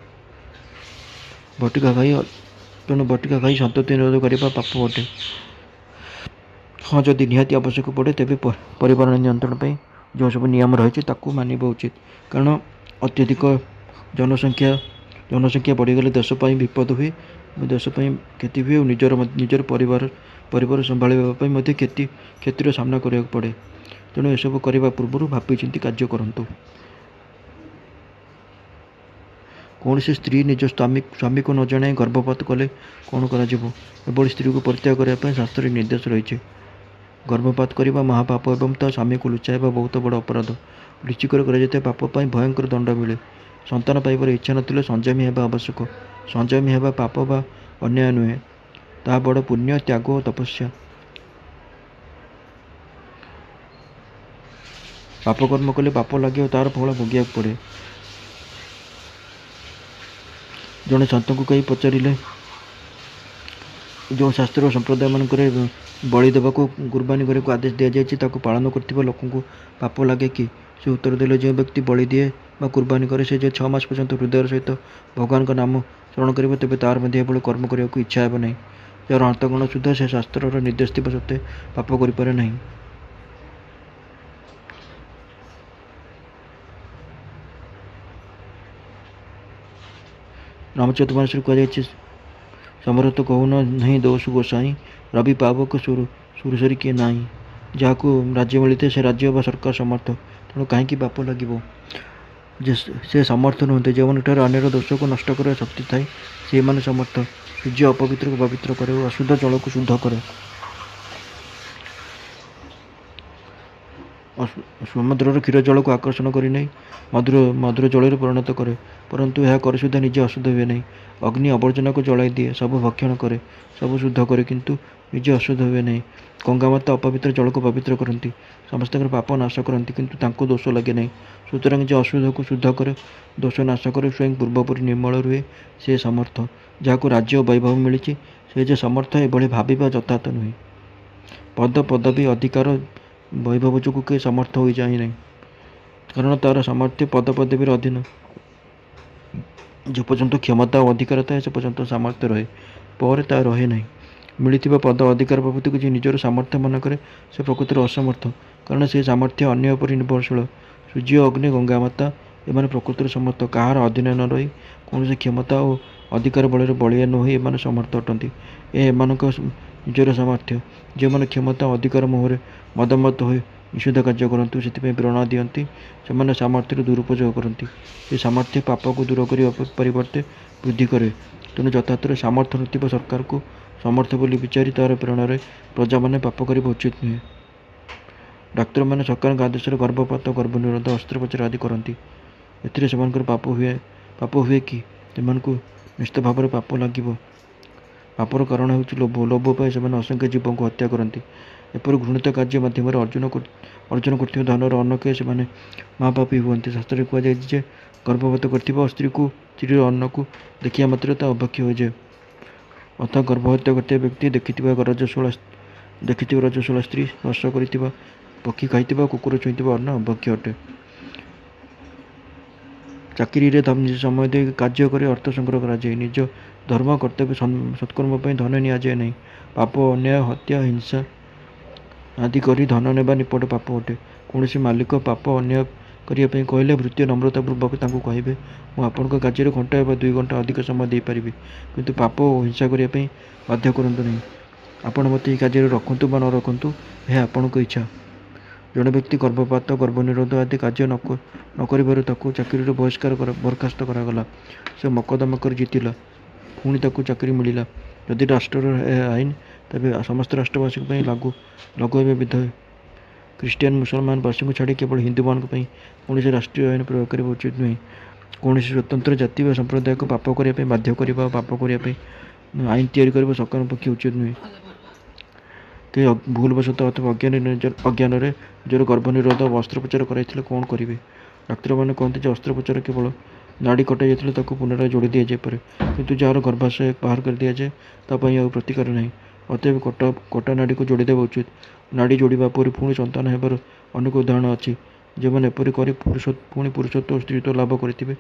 ବଟିକା ଖାଇ ସନ୍ତତି ନିରୋଧ କରିବା ପାପ ଅଟେ। ହଁ, ଯଦି ନିହାତି ଆବଶ୍ୟକ ପଡ଼େ ତେବେ ପରିବାର ନିୟନ୍ତ୍ରଣ ପାଇଁ ଯେଉଁ ସବୁ ନିୟମ ରହିଛି ତାକୁ ମାନିବା ଉଚିତ। କାରଣ ଅତ୍ୟଧିକ ଜନସଂଖ୍ୟା ବଢ଼ିଗଲେ ଦେଶ ପାଇଁ ବିପଦ ହୁଏ, ଦେଶ ପାଇଁ କ୍ଷତି ହୁଏ ଓ ନିଜର ପରିବାର ସମ୍ଭାଳିବା ପାଇଁ ମଧ୍ୟ କ୍ଷତିର ସାମ୍ନା କରିବାକୁ ପଡ଼େ। ତେଣୁ ଏସବୁ କରିବା ପୂର୍ବରୁ ଭାବିଚିନ୍ତି କାର୍ଯ୍ୟ କରନ୍ତୁ। କୌଣସି ସ୍ତ୍ରୀ ନିଜ ସ୍ୱାମୀକୁ ନ ଜଣାଇ ଗର୍ଭପାତ କଲେ କ'ଣ କରାଯିବ? ଏଭଳି ସ୍ତ୍ରୀକୁ ପରିତ୍ୟାଗ କରିବା ପାଇଁ ଶାସ୍ତ୍ରରେ ନିର୍ଦ୍ଦେଶ ରହିଛି। ଗର୍ଭପାତ କରିବା ମହାପାପ ଏବଂ ତା ସ୍ୱାମୀକୁ ଲୁଚାଇବା ବହୁତ ବଡ଼ ଅପରାଧ। ଲୁଚି କରି କରାଯାଇଥିବା ପାପ ପାଇଁ ଭୟଙ୍କର ଦଣ୍ଡ ମିଳେ। ସନ୍ତାନ ପାଇବାର ଇଚ୍ଛା ନଥିଲେ ସଂଯମୀ ହେବା ଆବଶ୍ୟକ। ସଂଯମୀ ହେବା ପାପ ବା ଅନ୍ୟାୟ ନୁହେଁ, ତାହା ବଡ଼ ପୁଣ୍ୟ, ତ୍ୟାଗ ଓ ତପସ୍ୟା। ପାପକର୍ମ କଲେ ପାପ ଲାଗେ ଓ ତା'ର ଫଳ ଭୋଗିବାକୁ ପଡ଼େ। ଜଣେ ସନ୍ତଙ୍କୁ କେହି ପଚାରିଲେ, ଯେଉଁ ଶାସ୍ତ୍ର ଓ ସମ୍ପ୍ରଦାୟମାନଙ୍କରେ ବଳି ଦେବାକୁ, କୁର୍ବାନୀ କରିବାକୁ ଆଦେଶ ଦିଆଯାଇଛି, ତାକୁ ପାଳନ କରୁଥିବା ଲୋକଙ୍କୁ ପାପ ଲାଗେ କି? ସେ ଉତ୍ତର ଦେଲେ, ଯେଉଁ ବ୍ୟକ୍ତି ବଳି ଦିଏ ବା କୁର୍ବାନୀ କରେ, ସେ ଯେ 6 ମାସ ପର୍ଯ୍ୟନ୍ତ ହୃଦୟର ସହିତ ଭଗବାନଙ୍କ ନାମ ସ୍ମରଣ କରିବ, ତେବେ ତା'ର ମଧ୍ୟ ଏଭଳି କର୍ମ କରିବାକୁ ଇଚ୍ଛା ହେବ ନାହିଁ। ଯାହାର ଅନ୍ତଃକରଣ ଶୁଦ୍ଧ, ସେ ଶାସ୍ତ୍ରର ନିର୍ଦ୍ଦେଶ ଥିବା ସତ୍ତ୍ୱେ ପାପ କରିପାରେ ନାହିଁ। ରାମଚରିତମାନସରେ କୁହାଯାଇଛି, ସମରଥ କହୁନ ନାହିଁ ଦୋଷୁ ଗୋସାଇଁ, ରବି ପାବକ ସୁରସରି କିଏ ନାହିଁ। ଯାହାକୁ ରାଜ୍ୟ ମିଳିଥାଏ ସେ ରାଜ୍ୟ ବା ସରକାର ସମର୍ଥ, ତେଣୁ କାହିଁକି ପାପ ଲାଗିବ? ସେ ସମର୍ଥ ନୁହନ୍ତି। ଯେଉଁମାନଙ୍କଠାରେ ଅନ୍ୟର ଦୋଷକୁ ନଷ୍ଟ କରିବା ଶକ୍ତି ଥାଏ, ସେଇମାନେ ସମର୍ଥ। ସୂର୍ଯ୍ୟ ଅପବିତ୍ରକୁ ପବିତ୍ର କରେ ଓ ଅଶୁଦ୍ଧ ଜଳକୁ ଶୁଦ୍ଧ କରେ। ସମୁଦ୍ରର କ୍ଷୀର ଜଳକୁ ଆକର୍ଷଣ କରି ନେଇ ମଧୁର ଜଳରେ ପରିଣତ କରେ, ପରନ୍ତୁ ଏହା କରି ସୁଦ୍ଧା ନିଜେ ଅଶୁଦ୍ଧ ହୁଏ ନାହିଁ। ଅଗ୍ନି ଆବର୍ଜନାକୁ ଜଳାଇ ଦିଏ, ସବୁ ଭକ୍ଷଣ କରେ, ସବୁ ଶୁଦ୍ଧ କରେ, କିନ୍ତୁ ନିଜେ ଅଶୁଦ୍ଧ ହୁଏ ନାହିଁ। ଗଙ୍ଗାମାତା ଅପବିତ୍ର ଜଳକୁ ପବିତ୍ର କରନ୍ତି, ସମସ୍ତଙ୍କର ପାପ ନାଶ କରନ୍ତି, କିନ୍ତୁ ତାଙ୍କୁ ଦୋଷ ଲାଗେ ନାହିଁ। ସୁତରାଂ ଯେ ଅଶୁଦ୍ଧକୁ ଶୁଦ୍ଧ କରେ, ଦୋଷ ନାଶ କରେ, ସ୍ୱୟଂ ପୂର୍ବପରି ନିର୍ମଳ ରୁହେ, ସେ ସମର୍ଥ। ଯାହାକୁ ରାଜ୍ୟ ଓ ବୈଭବ ମିଳିଛି, ସେ ଯେ ସମର୍ଥ, ଏଭଳି ଭାବିବା ଯଥାର୍ଥ ନୁହେଁ। ପଦ, ପଦବୀ, ଅଧିକାର, ବୈଭବ ଯୋଗୁଁ କେହି ସମର୍ଥ ହୋଇଯାଏ ନାହିଁ, କାରଣ ତା'ର ସାମର୍ଥ୍ୟ ପଦ ପଦବୀର ଅଧୀନ। ଯେ ପର୍ଯ୍ୟନ୍ତ କ୍ଷମତା ଓ ଅଧିକାର ଥାଏ, ସେ ପର୍ଯ୍ୟନ୍ତ ସାମର୍ଥ୍ୟ ରହେ, ପରେ ତାହା ରହେ ନାହିଁ। ମିଳିଥିବା ପଦ ଅଧିକାର ପ୍ରଭୃତିକୁ ଯିଏ ନିଜର ସାମର୍ଥ୍ୟ ମନେ କରେ, ସେ ପ୍ରକୃତରେ ଅସମର୍ଥ, କାରଣ ସେ ସାମର୍ଥ୍ୟ ଅନ୍ୟ ଉପରେ ନିର୍ଭରଶୀଳ। ସୂର୍ଯ୍ୟ, ଅଗ୍ନି, ଗଙ୍ଗାମାତା ଏମାନେ ପ୍ରକୃତରେ ସମର୍ଥ। କାହାର ଅଧୀନ ନ ରହି କୌଣସି କ୍ଷମତା ଓ ଅଧିକାର ବଳରେ ବଳୀୟା ନ ହୋଇ ଏମାନେ ସମର୍ଥ ଅଟନ୍ତି। ଏମାନଙ୍କ ନିଜର ସାମର୍ଥ୍ୟ। ଯେଉଁମାନେ କ୍ଷମତା ଓ ଅଧିକାର ମୋହରେ ମଦମତ୍ତ ହୋଇ ନିଷିଦ୍ଧ କାର୍ଯ୍ୟ କରନ୍ତି ଓ ସେଥିପାଇଁ ପ୍ରେରଣା ଦିଅନ୍ତି, ସେମାନେ ସାମର୍ଥ୍ୟର ଦୁରୁପଯୋଗ କରନ୍ତି। ଏ ସାମର୍ଥ୍ୟ ପାପକୁ ଦୂର କରିବା ପରିବର୍ତ୍ତେ ବୃଦ୍ଧି କରେ। ତେଣୁ ଯଥାର୍ଥରେ ସାମର୍ଥ୍ୟ ନଥିବା ସରକାରକୁ ସମର୍ଥ ବୋଲି ବିଚାରି ତା'ର ପ୍ରେରଣାରେ ପ୍ରଜାମାନେ ପାପ କରିବା ଉଚିତ ନୁହେଁ। ଡାକ୍ତରମାନେ ସରକାରଙ୍କ ଆଦେଶରେ ଗର୍ଭପାତ, ଗର୍ଭନିରୋଧ, ଅସ୍ତ୍ରୋପଚାର ଆଦି କରନ୍ତି। ଏଥିରେ ସେମାନଙ୍କର ପାପ ହୁଏ କି? ସେମାନଙ୍କୁ ନିଶ୍ଚିତ ଭାବରେ ପାପ ଲାଗିବ। ପାପର କାରଣ ହେଉଛି ଲୋଭ। ଲୋଭ ପାଇଁ ସେମାନେ ଅସଂଖ୍ୟ ଜୀବଙ୍କୁ ହତ୍ୟା କରନ୍ତି। ଏପରି ଘୃଣିତ କାର୍ଯ୍ୟ ମାଧ୍ୟମରେ ଅର୍ଜନ କରୁଥିବା ଧନର ଅନ୍ନ ଖାଇ ସେମାନେ ମହାପାପୀ ହୁଅନ୍ତି। ଶାସ୍ତ୍ରରେ କୁହାଯାଇଛି ଯେ, ଗର୍ଭପାତ କରିଥିବା ସ୍ତ୍ରୀର ଅନ୍ନକୁ ଦେଖିବା ମାତ୍ରେ ତା ଅଭକ୍ଷ୍ୟ ହୋଇଯାଏ। ଅର୍ଥାତ୍ ଗର୍ଭହତ୍ୟା କରିଥିବା ବ୍ୟକ୍ତି ଦେଖିଥିବା ରଜସ୍ୱଳା ସ୍ତ୍ରୀ, ସ୍ପର୍ଶ କରିଥିବା ପକ୍ଷୀ, ଖାଇଥିବା କୁକୁର ଛୁଇଁଥିବା ଅନ୍ନ ଅଭକ୍ଷ୍ୟ ଅଟେ। ଚାକିରିରେ ନିଜ ସମୟ ଦେଇ କାର୍ଯ୍ୟ କରି ଅର୍ଥ ସଂଗ୍ରହ କରାଯାଏ। ନିଜ ଧର୍ମ, କର୍ତ୍ତବ୍ୟ, ସତ୍କର୍ମ ପାଇଁ ଧନ ନିଆଯାଏ ନାହିଁ। ପାପ, ଅନ୍ୟାୟ, ହତ୍ୟା, ହିଂସା ଆଦି କରି ଧନ ନେବା ନିପଟ ପାପ ଅଟେ। କୌଣସି ମାଲିକ ପାପ, ଅନ୍ୟାୟ କରିବା ପାଇଁ କହିଲେ ଭୃତ୍ୟ ନମ୍ରତାପୂର୍ବକ ତାଙ୍କୁ କହିବେ, ମୁଁ ଆପଣଙ୍କ କାର୍ଯ୍ୟରେ ଘଣ୍ଟାଏ ବା 2 ଘଣ୍ଟା ଅଧିକ ସମୟ ଦେଇପାରିବି, କିନ୍ତୁ ପାପ ଓ ହିଂସା କରିବା ପାଇଁ ବାଧ୍ୟ କରନ୍ତୁ ନାହିଁ। ଆପଣ ମୋତେ ଏହି କାର୍ଯ୍ୟରେ ରଖନ୍ତୁ ବା ନ ରଖନ୍ତୁ, ଏହା ଆପଣଙ୍କ ଇଚ୍ଛା। ଜଣେ ବ୍ୟକ୍ତି ଗର୍ଭପାତ, ଗର୍ଭନିରୋଧ ଆଦି କାର୍ଯ୍ୟ ନ କରିବାରୁ ତାକୁ ଚାକିରିରୁ ବରଖାସ୍ତ କରାଗଲା। ସେ ମକଦ୍ଦମା କରି ଜିତିଲା, ପୁଣି ତାକୁ ଚାକିରି ମିଳିଲା। ଯଦି ରାଷ୍ଟ୍ରର ଏହା ଆଇନ, ତେବେ ସମସ୍ତ ରାଷ୍ଟ୍ରବାସୀଙ୍କ ପାଇଁ ଲାଗୁ ହେବା ବିଧେୟ। ଖ୍ରୀଷ୍ଟିଆନ, ମୁସଲମାନ, ପାର୍ସୀଙ୍କୁ ଛାଡ଼ି କେବଳ ହିନ୍ଦୁମାନଙ୍କ ପାଇଁ କୌଣସି ରାଷ୍ଟ୍ରୀୟ ଆଇନ ପ୍ରୟୋଗ କରିବା ଉଚିତ ନୁହେଁ। କୌଣସି ସ୍ୱତନ୍ତ୍ର ଜାତି ବା ସମ୍ପ୍ରଦାୟକୁ ପାପ କରିବା ପାଇଁ ବାଧ୍ୟ କରିବା ଓ ପାପ କରିବା ପାଇଁ ଆଇନ ତିଆରି କରିବା ସରକାରଙ୍କ ପକ୍ଷେ ଉଚିତ ନୁହେଁ। କେହି ଭୁଲବଶତଃ ଅଥବା ଅଜ୍ଞାନରେ ନିଜର ଗର୍ଭନିରୋଧ ବା ଅସ୍ତ୍ରୋପଚାର କରାଇଥିଲେ କ'ଣ କରିବେ? ଡାକ୍ତରମାନେ କହନ୍ତି ଯେ, ଅସ୍ତ୍ରୋପଚାର କେବଳ ନାଡ଼ି କଟା ଯାଇଥିଲେ ତାକୁ ପୁନରାୟ ଯୋଡ଼ି ଦିଆଯାଇପାରେ, କିନ୍ତୁ ଯାହାର ଗର୍ଭାଶୟ ବାହାର କରିଦିଆଯାଏ, ତା ପାଇଁ ଆଉ ପ୍ରତିକାର ନାହିଁ। ଅତଏବ କଟା ନାଡ଼ିକୁ ଯୋଡ଼ିଦେବା ଉଚିତ। ନାଡ଼ି ଯୋଡ଼ିବା ପରେ ପୁଣି ସନ୍ତାନ ହେବାର ଅନେକ ଉଦାହରଣ ଅଛି। ଯେଉଁମାନେ ଏପରି କରି ପୁଣି ପୁରୁଷତ୍ୱ ଓ ସ୍ତ୍ରୀତ୍ୱ ଲାଭ କରିଥିବେ,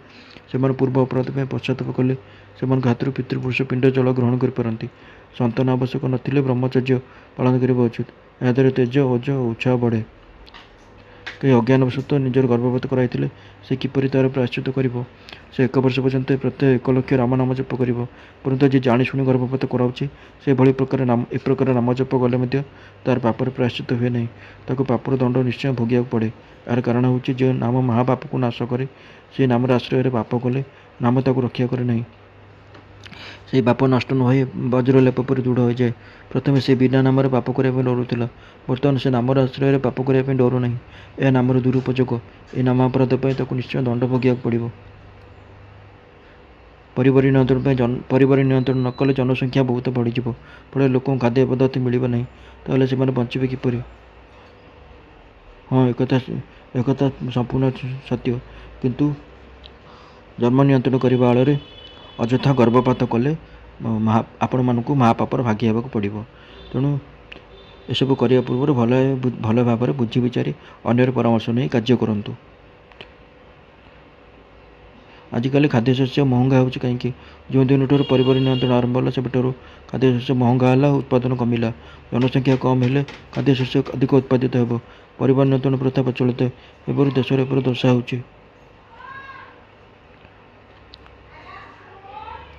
ସେମାନେ ପୂର୍ବ ଅପରାଧ ପାଇଁ ପଶ୍ଚାତ୍ତାପ କଲେ ସେମାନଙ୍କ ହାତରୁ ପିତୃପୁରୁଷ ପିଣ୍ଡ ଜଳ ଗ୍ରହଣ କରିପାରନ୍ତି। ସନ୍ତାନ ଆବଶ୍ୟକ ନଥିଲେ ବ୍ରହ୍ମଚର୍ଯ୍ୟ ପାଳନ କରିବା ଉଚିତ। ଏହାଦ୍ୱାରା ତେଜ, ଓଜ ଓ ଉତ୍ସାହ ବଢ଼େ। କେହି ଅଜ୍ଞାନବଶତଃ ନିଜର ଗର୍ଭପାତ କରାଇଥିଲେ ସେ କିପରି ତା'ର ପ୍ରାୟଶ୍ଚିତ୍ତ କରିବ? ସେ 1 ବର୍ଷ ପର୍ଯ୍ୟନ୍ତ ପ୍ରତ୍ୟହ 1 ଲକ୍ଷ ରାମ ନାମ ଜପ କରିବ। ପରନ୍ତୁ ଯିଏ ଜାଣିଶୁଣି ଗର୍ଭପାତ କରାଉଛି, ସେ ଏ ପ୍ରକାର ନାମ ଜପ କଲେ ମଧ୍ୟ ତା'ର ପାପର ପ୍ରାୟଶ୍ଚିତ୍ତ ହୁଏ ନାହିଁ। ତାକୁ ପାପର ଦଣ୍ଡ ନିଶ୍ଚୟ ଭୋଗିବାକୁ ପଡ଼େ। ଏହାର କାରଣ ହେଉଛି, ଯେଉଁ ନାମ ମହାପାପକୁ ନାଶ କରେ, ସେହି ନାମର ଆଶ୍ରୟରେ ପାପ କଲେ ନାମ ତାକୁ ରକ୍ଷା କରେ ନାହିଁ। ସେହି ପାପ ନଷ୍ଟ ନ ହୋଇ ବଜ୍ରଲେପ ପରି ଦୃଢ଼ ହୋଇଯାଏ। ପ୍ରଥମେ ସେ ବିନା ନାମରେ ପାପ କରିବା ପାଇଁ ଡରୁଥିଲା, ବର୍ତ୍ତମାନ ସେ ନାମର ଆଶ୍ରୟରେ ପାପ କରିବା ପାଇଁ ଡରୁ ନାହିଁ। ଏହା ନାମର ଦୁରୁପଯୋଗ। ଏହି ନାମାପରାଧ ପାଇଁ ତାକୁ ନିଶ୍ଚୟ ଦଣ୍ଡ ଭୋଗିବାକୁ ପଡ଼ିବ। ପରିବାର ନିୟନ୍ତ୍ରଣ ନ କଲେ ଜନସଂଖ୍ୟା ବହୁତ ବଢ଼ିଯିବ, ଫଳରେ ଲୋକଙ୍କୁ ଖାଦ୍ୟ ପଦାର୍ଥ ମିଳିବ ନାହିଁ। ତାହେଲେ ସେମାନେ ବଞ୍ଚିବେ କିପରି? ହଁ, ଏକଥା ସମ୍ପୂର୍ଣ୍ଣ ସତ୍ୟ। କିନ୍ତୁ ଜନ୍ମ ନିୟନ୍ତ୍ରଣ କରିବା ଆଳରେ ଅଯଥା ଗର୍ଭପାତ କଲେ ଆପଣମାନଙ୍କୁ ମହାପାପର ଭାଗୀ ହେବାକୁ ପଡ଼ିବ। ତେଣୁ ଏସବୁ କରିବା ପୂର୍ବରୁ ଭଲ ଭାବରେ ବୁଝି ବିଚାରି ଅନ୍ୟର ପରାମର୍ଶ ନେଇ କାର୍ଯ୍ୟ କରନ୍ତୁ। ଆଜିକାଲି ଖାଦ୍ୟଶସ୍ୟ ମହଙ୍ଗା ହେଉଛି କାହିଁକି? ଯେଉଁ ଦିନଠାରୁ ପରିବାର ନିୟନ୍ତ୍ରଣ ଆରମ୍ଭ ହେଲା, ସେବେଠାରୁ ଖାଦ୍ୟଶସ୍ୟ ମହଙ୍ଗା ହେଲା, ଉତ୍ପାଦନ କମିଲା। ଜନସଂଖ୍ୟା କମ୍ ହେଲେ ଖାଦ୍ୟଶସ୍ୟ ଅଧିକ ଉତ୍ପାଦିତ ହେବ। ପରିବାର ନିୟନ୍ତ୍ରଣ ପ୍ରଥା ପ୍ରଚଳିତ ହେବାରୁ ଦେଶରେ ଏପରି ଦଶା ହେଉଛି।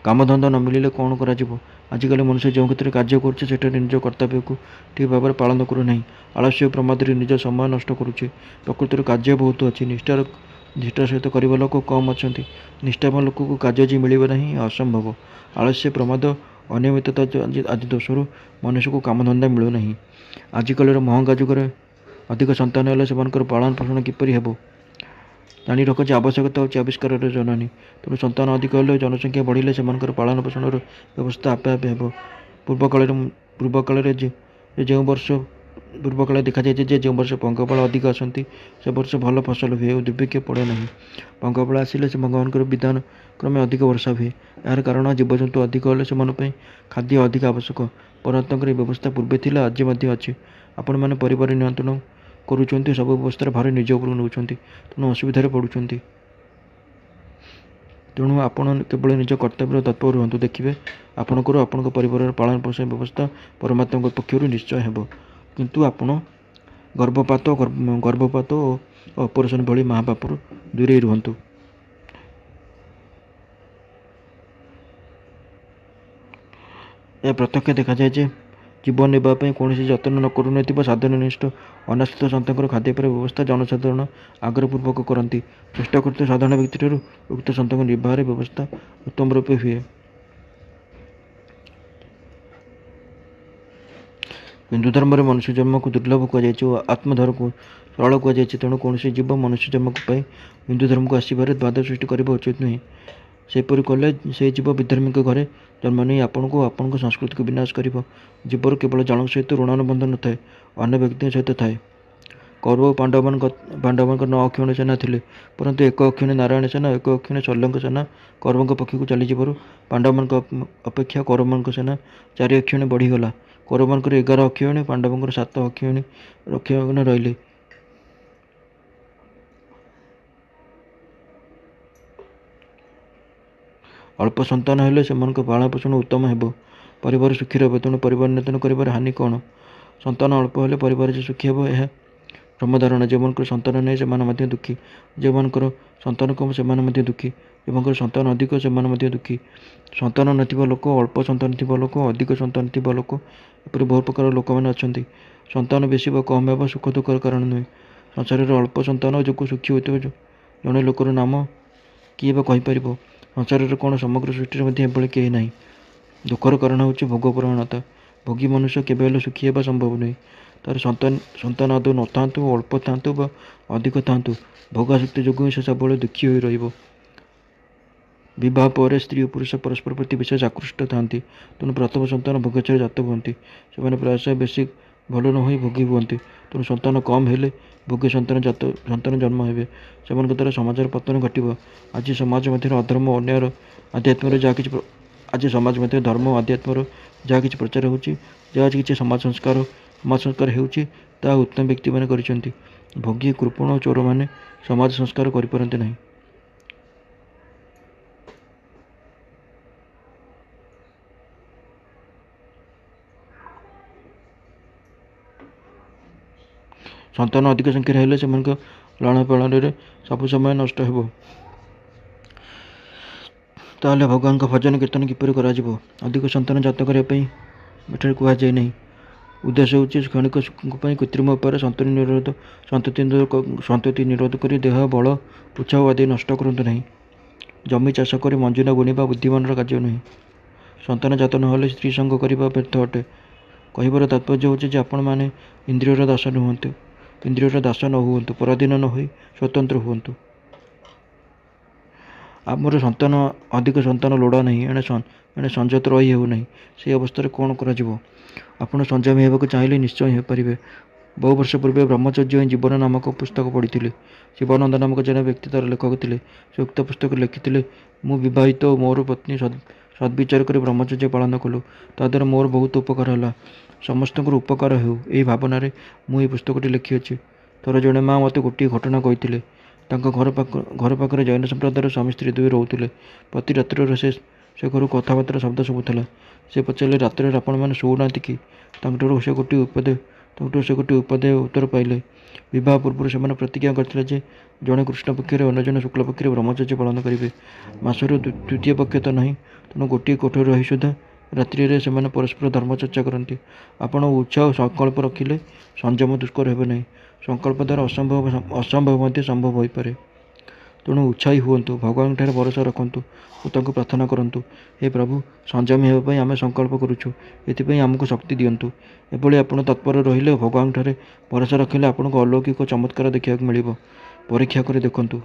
କାମଧନ୍ଦା ନ ମିଳିଲେ କ'ଣ କରାଯିବ? ଆଜିକାଲି ମନୁଷ୍ୟ ଯେଉଁ କ୍ଷେତ୍ରରେ କାର୍ଯ୍ୟ କରୁଛି, ସେଠାରେ ନିଜ କର୍ତ୍ତବ୍ୟକୁ ଠିକ୍ ଭାବରେ ପାଳନ କରୁନାହିଁ। ଆଳସ୍ୟ ଓ ପ୍ରମାଦରେ ନିଜ ସମୟ ନଷ୍ଟ କରୁଛି। ପ୍ରକୃତରେ କାର୍ଯ୍ୟ ବହୁତ ଅଛି, ନିଷ୍ଠାର ସହିତ କରିବା ଲୋକ କମ୍ ଅଛନ୍ତି। ନିଷ୍ଠାବାନ ଲୋକକୁ କାର୍ଯ୍ୟ ଯେ ମିଳିବ ନାହିଁ, ଏହା ଅସମ୍ଭବ। ଆଳସ୍ୟ, ପ୍ରମାଦ, ଅନିୟମିତତା ଆଦି ଦୋଷରୁ ମନୁଷ୍ୟକୁ କାମଧନ୍ଦା ମିଳୁନାହିଁ। ଆଜିକାଲିର ମହଙ୍ଗା ଯୁଗରେ ଅଧିକ ସନ୍ତାନ ହେଲେ ସେମାନଙ୍କର ପାଳନ ପୋଷଣ କିପରି ହେବ? ଜାଣି ରଖ ଯେ ଆବଶ୍ୟକତା ହେଉଛି ଆବିଷ୍କାରର ଜନନୀ। ତେଣୁ ସନ୍ତାନ ଅଧିକ ହେଲେ, ଜନସଂଖ୍ୟା ବଢ଼ିଲେ ସେମାନଙ୍କର ପାଳନ ପୋଷଣର ବ୍ୟବସ୍ଥା ଆପେ ଆପେ ହେବ। ପୂର୍ବକାଳରେ ଦେଖାଯାଇଛି ଯେ ଯେଉଁ ବର୍ଷ ପଙ୍ଗପାଳ ଅଧିକ ଆସନ୍ତି, ସେ ବର୍ଷ ଭଲ ଫସଲ ହୁଏ ଓ ଦୁର୍ଭିକ୍ଷ ପଡ଼େ ନାହିଁ। ପଙ୍ଗପାଳ ଆସିଲେ ଭଗବାନଙ୍କର ବିଧାନ କ୍ରମେ ଅଧିକ ବର୍ଷା ହୁଏ। ଏହାର କାରଣ ଜୀବଜନ୍ତୁ ଅଧିକ ହେଲେ ସେମାନଙ୍କ ପାଇଁ ଖାଦ୍ୟ ଅଧିକ ଆବଶ୍ୟକ। ପରମାତ୍ମାଙ୍କର ଏହି ବ୍ୟବସ୍ଥା ପୂର୍ବେ ଥିଲା, ଆଜି ମଧ୍ୟ ଅଛି। ଆପଣମାନେ ପରିବାର ନିୟନ୍ତ୍ରଣ କରୁଛନ୍ତି, ସବୁ ବ୍ୟବସ୍ଥାର ଭାର ନିଜ ଉପରକୁ ନେଉଛନ୍ତି, ତେଣୁ ଅସୁବିଧାରେ ପଡ଼ୁଛନ୍ତି। ତେଣୁ ଆପଣ କେବଳ ନିଜ କର୍ତ୍ତବ୍ୟରେ ତତ୍ପର ରୁହନ୍ତୁ। ଦେଖିବେ ଆପଣଙ୍କର ଓ ଆପଣଙ୍କ ପରିବାରର ପାଳନ ପୋଷଣ ବ୍ୟବସ୍ଥା ପରମାତ୍ମାଙ୍କ ପକ୍ଷରୁ ନିଶ୍ଚୟ ହେବ। କିନ୍ତୁ ଆପଣ ଗର୍ଭପାତ ଓ ଅପରେସନ ଭଳି ମହାପାପରୁ ଦୂରେଇ ରୁହନ୍ତୁ। ଏହା ପ୍ରତ୍ୟକ୍ଷ ଦେଖାଯାଏ ଯେ ଜୀବନ ନିର୍ବାହ ପାଇଁ କୌଣସି ଯତ୍ନ ନ କରୁନଥିବା ସାଧନନିଷ୍ଠ ଅନାଶ୍ରିତ ସନ୍ଥଙ୍କର ଖାଦ୍ୟପେୟର ବ୍ୟବସ୍ଥା ଜନସାଧାରଣ ଆଗ୍ରହପୂର୍ବକ କରନ୍ତି। ଚେଷ୍ଟା କରୁଥିବା ସାଧାରଣ ବ୍ୟକ୍ତିଠାରୁ ଉକ୍ତ ସନ୍ଥଙ୍କ ନିର୍ବାହର ବ୍ୟବସ୍ଥା ଉତ୍ତମ ରୂପେ ହୁଏ। ହିନ୍ଦୁ ଧର୍ମରେ ମନୁଷ୍ୟ ଜନ୍ମକୁ ଦୁର୍ଲଭ କୁହାଯାଇଛି ଓ ଆତ୍ମଧରକୁ ସରଳ କୁହାଯାଇଛି। ତେଣୁ କୌଣସି ଜୀବ ମନୁଷ୍ୟ ଜନ୍ମକୁ ପାଇ ହିନ୍ଦୁ ଧର୍ମକୁ ଆସିବାରେ ବାଧା ସୃଷ୍ଟି କରିବା ଉଚିତ ନୁହେଁ। ସେପରି କଲେ ସେହି ଜୀବ ବିଧର୍ମୀଙ୍କ ଘରେ ଜନ୍ମ ନେଇ ଆପଣଙ୍କୁ ଓ ଆପଣଙ୍କ ସଂସ୍କୃତିକୁ ବିନାଶ କରିବ। ଜୀବର କେବଳ ଜଣଙ୍କ ସହିତ ଋଣାନୁବନ୍ଧ ନଥାଏ, ଅନ୍ୟ ବ୍ୟକ୍ତିଙ୍କ ସହିତ ଥାଏ। କୌରବ ଓ ପାଣ୍ଡବଙ୍କ 9 ଅକ୍ଷୌଣୀ ସେନା ଥିଲେ, ପରନ୍ତୁ 1 ଅକ୍ଷୌଣୀ ନାରାୟଣ ସେନା ଓ 1 ଅକ୍ଷୌଣୀ ଶଲ୍ୟଙ୍କ ସେନା କୌରବଙ୍କ ପକ୍ଷକୁ ଚାଲିଯିବାରୁ ପାଣ୍ଡବମାନଙ୍କ ଅପେକ୍ଷା କୌରବଙ୍କ ସେନା 4 ଅକ୍ଷୌଣୀ ବଢ଼ିଗଲା। କୌରବଙ୍କର 11 ଅକ୍ଷୌଣୀ, ପାଣ୍ଡବଙ୍କର 7 ଅକ୍ଷୌଣୀ ରହିଲେ। ଅଳ୍ପ ସନ୍ତାନ ହେଲେ ସେମାନଙ୍କ ପାଳନ ପୋଷଣ ଉତ୍ତମ ହେବ, ପରିବାର ସୁଖୀ ରହିବ। ତେଣୁ ପରିବାର ନିୟନ୍ତ୍ରଣ କରିବାର ହାନି କ'ଣ? ସନ୍ତାନ ଅଳ୍ପ ହେଲେ ପରିବାର ଯେ ସୁଖୀ ହେବ, ଏହା ଭ୍ରମଧାରଣା। ଯେଉଁମାନଙ୍କର ସନ୍ତାନ ନାହିଁ ସେମାନେ ମଧ୍ୟ ଦୁଃଖୀ, ଯେଉଁମାନଙ୍କର ସନ୍ତାନ କମ୍ ସେମାନେ ମଧ୍ୟ ଦୁଃଖୀ, ଯେଉଁମାନଙ୍କର ସନ୍ତାନ ଅଧିକ ସେମାନେ ମଧ୍ୟ ଦୁଃଖୀ। ସନ୍ତାନ ନଥିବା ଲୋକ, ଅଳ୍ପ ସନ୍ତାନ ଥିବା ଲୋକ, ଅଧିକ ସନ୍ତାନ ଥିବା ଲୋକ, ଏପରି ବହୁ ପ୍ରକାରର ଲୋକମାନେ ଅଛନ୍ତି। ସନ୍ତାନ ବେଶୀ ବା କମ୍ ହେବା ସୁଖ ଦୁଃଖର କାରଣ ନୁହେଁ। ସଂସାରରେ ଅଳ୍ପ ସନ୍ତାନ ଯୋଗୁଁ ସୁଖୀ ହେଉଥିବା ଜଣେ ଲୋକର ନାମ କିଏ ବା କହିପାରିବ? ସଂସାରରେ କ'ଣ ସମଗ୍ର ସୃଷ୍ଟିରେ ମଧ୍ୟ ଏଭଳି କେହି ନାହିଁ? ଦୁଃଖର କାରଣ ହେଉଛି ଭୋଗପରାୟଣତା। ଭୋଗୀ ମନୁଷ୍ୟ କେବେ ହେଲେ ସୁଖୀ ହେବା ସମ୍ଭବ ନୁହେଁ। ତା'ର ସନ୍ତାନ ଆଦୌ ନଥାନ୍ତୁ, ଅଳ୍ପ ଥାନ୍ତୁ ବା ଅଧିକ ଥାନ୍ତୁ, ଭୋଗାସକ୍ତି ଯୋଗୁଁ ସେ ସବୁବେଳେ ଦୁଃଖୀ ହୋଇ ରହିବ। ବିବାହ ପରେ ସ୍ତ୍ରୀ ଓ ପୁରୁଷ ପରସ୍ପର ପ୍ରତି ବିଶେଷ ଆକୃଷ୍ଟ ଥାନ୍ତି। ତେଣୁ ପ୍ରଥମ ସନ୍ତାନ ଭୋଗେଚ୍ଛାରେ ଜାତ ହୁଅନ୍ତି। ସେମାନେ ପ୍ରାୟଶଃ ବେଶୀ ଭଲ ନ ହୋଇ ଭୋଗୀ ହୁଅନ୍ତି। ତେଣୁ ସନ୍ତାନ କମ୍ ହେଲେ ଭୋଗୀ ସନ୍ତାନ ଜନ୍ମ ହେବେ। ସେମାନଙ୍କ ଦ୍ୱାରା ସମାଜର ପତନ ଘଟିବ। ଆଜି ସମାଜ ମଧ୍ୟରେ ଧର୍ମ ଓ ଆଧ୍ୟାତ୍ମର ଯାହା କିଛି ପ୍ରଚାର ହେଉଛି, ଯାହା କିଛି ସମାଜ ସଂସ୍କାର ହେଉଛି, ତାହା ଉତ୍ତମ ବ୍ୟକ୍ତିମାନେ କରିଛନ୍ତି। ଭୋଗୀ, କୃପଣ ଓ ଚୋରମାନେ ସମାଜ ସଂସ୍କାର କରିପାରନ୍ତି ନାହିଁ। ସନ୍ତାନ ଅଧିକ ସଂଖ୍ୟାରେ ହେଲେ ସେମାନଙ୍କ ଲାଳନପାଳନରେ ସବୁ ସମୟ ନଷ୍ଟ ହେବ। ତାହେଲେ ଭଗବାନଙ୍କ ଭଜନ କୀର୍ତ୍ତନ କିପରି କରାଯିବ? ଅଧିକ ସନ୍ତାନ ଜାତ କରିବା ପାଇଁ ଏଠାରେ କୁହାଯାଇ ନାହିଁ। ଉଦ୍ଦେଶ୍ୟ ହେଉଛି କ୍ଷଣିକ ସୁଖଙ୍କ ପାଇଁ କୃତ୍ରିମ ଉପାୟରେ ସନ୍ତତି ନିରୋଧ କରି ଦେହ, ବଳ, ଉତ୍ସାହ ଆଦି ନଷ୍ଟ କରନ୍ତୁ ନାହିଁ। ଜମି ଚାଷ କରି ମଞ୍ଜିନା ବୁଣିବା ବୁଦ୍ଧିମାନର କାର୍ଯ୍ୟ ନୁହେଁ। ସନ୍ତାନ ଜାତ ନହେଲେ ସ୍ତ୍ରୀ ସଙ୍ଗ କରିବା ବ୍ୟର୍ଥ ଅଟେ। କହିବାର ତାତ୍ପର୍ଯ୍ୟ ହେଉଛି ଯେ ଆପଣମାନେ ଇନ୍ଦ୍ରିୟର ଦାସ ନୁହନ୍ତୁ, ଇନ୍ଦ୍ରିୟର ଦାସ ନ ହୁଅନ୍ତୁ, ପରାଧୀନ ନ ହୋଇ ସ୍ୱତନ୍ତ୍ର ହୁଅନ୍ତୁ। ଆମର ଅଧିକ ସନ୍ତାନ ଲୋଡ଼ା ନାହିଁ, ଏଣେ ସଂଯତ ରହି ହେଉନାହିଁ। ସେହି ଅବସ୍ଥାରେ କ'ଣ କରାଯିବ? ଆପଣ ସଂଯମୀ ହେବାକୁ ଚାହିଁଲେ ନିଶ୍ଚୟ ହୋଇପାରିବେ। ବହୁ ବର୍ଷ ପୂର୍ବେ ବ୍ରହ୍ମଚର୍ଯ୍ୟ ହିଁ ଜୀବନ ନାମକ ପୁସ୍ତକ ପଢ଼ିଥିଲେ। ଶିବାନନ୍ଦ ନାମକ ଜଣେ ବ୍ୟକ୍ତି ତା'ର ଲେଖକ ଥିଲେ। ସେ ଉକ୍ତ ପୁସ୍ତକରେ ଲେଖିଥିଲେ, ମୁଁ ବିବାହିତ ଓ ମୋର ପତ୍ନୀ ସଦ୍ବିଚାର କରି ବ୍ରହ୍ମଚର୍ଯ୍ୟ ପାଳନ କଲୁ। ତାଦ୍ୱାରା ମୋର ବହୁତ ଉପକାର ହେଲା। ସମସ୍ତଙ୍କର ଉପକାର ହେଉ, ଏହି ଭାବନାରେ ମୁଁ ଏହି ପୁସ୍ତକଟି ଲେଖିଅଛି। ଥରେ ଜଣେ ମା ମୋତେ ଗୋଟିଏ ଘଟଣା କହିଥିଲେ। ତାଙ୍କ ଘର ପାଖରେ ଜୈନ ସମ୍ପ୍ରଦାୟର ସ୍ୱାମୀ ସ୍ତ୍ରୀ ଦୁଇ ରହୁଥିଲେ। ପ୍ରତି ରାତ୍ରରେ ସେ ଘରୁ କଥାବାର୍ତ୍ତାର ଶବ୍ଦ ଶୁଭୁଥିଲା। ସେ ପଚାରିଲେ, ରାତ୍ରରେ ଆପଣମାନେ ଶୋଉନାହାନ୍ତି କି? ତାଙ୍କଠାରୁ ସେ ଗୋଟିଏ ଉପାଦେୟ ଉତ୍ତର ପାଇଲେ। ବିବାହ ପୂର୍ବରୁ ସେମାନେ ପ୍ରତିଜ୍ଞା କରିଥିଲେ ଯେ ଜଣେ କୃଷ୍ଣ ପକ୍ଷରେ ଅନ୍ୟ ଜଣେ ଶୁକ୍ଳ ପକ୍ଷରେ ବ୍ରହ୍ମଚର୍ଯ୍ୟ ପାଳନ କରିବେ। ମାସର ତୃତୀୟ ପକ୍ଷ ତ ନାହିଁ, ତେଣୁ ଗୋଟିଏ କୋଠରୀରେ ରହି ସୁଦ୍ଧା ରାତ୍ରିରେ ସେମାନେ ପରସ୍ପର ଧର୍ମଚର୍ଚ୍ଚା କରନ୍ତି। ଆପଣ ଉତ୍ସାହ ଓ ସଂକଳ୍ପ ରଖିଲେ ସଂଯମ ଦୁଷ୍କର ହେବ ନାହିଁ। ସଂକଳ୍ପ ଦ୍ୱାରା ଅସମ୍ଭବ ମଧ୍ୟ ସମ୍ଭବ ହୋଇପାରେ। ତେଣୁ ଉତ୍ସାହୀ ହୁଅନ୍ତୁ, ଭଗବାନଙ୍କଠାରେ ଭରସା ରଖନ୍ତୁ ଓ ତାଙ୍କୁ ପ୍ରାର୍ଥନା କରନ୍ତୁ, ହେ ପ୍ରଭୁ, ସଂଯମୀ ହେବା ପାଇଁ ଆମେ ସଂକଳ୍ପ କରୁଛୁ, ଏଥିପାଇଁ ଆମକୁ ଶକ୍ତି ଦିଅନ୍ତୁ। ଏଭଳି ଆପଣ ତତ୍ପର ରହିଲେ ଓ ଭଗବାନଙ୍କଠାରେ ଭରସା ରଖିଲେ ଆପଣଙ୍କୁ ଅଲୌକିକ ଚମତ୍କାର ଦେଖିବାକୁ ମିଳିବ। ପରୀକ୍ଷା କରି ଦେଖନ୍ତୁ।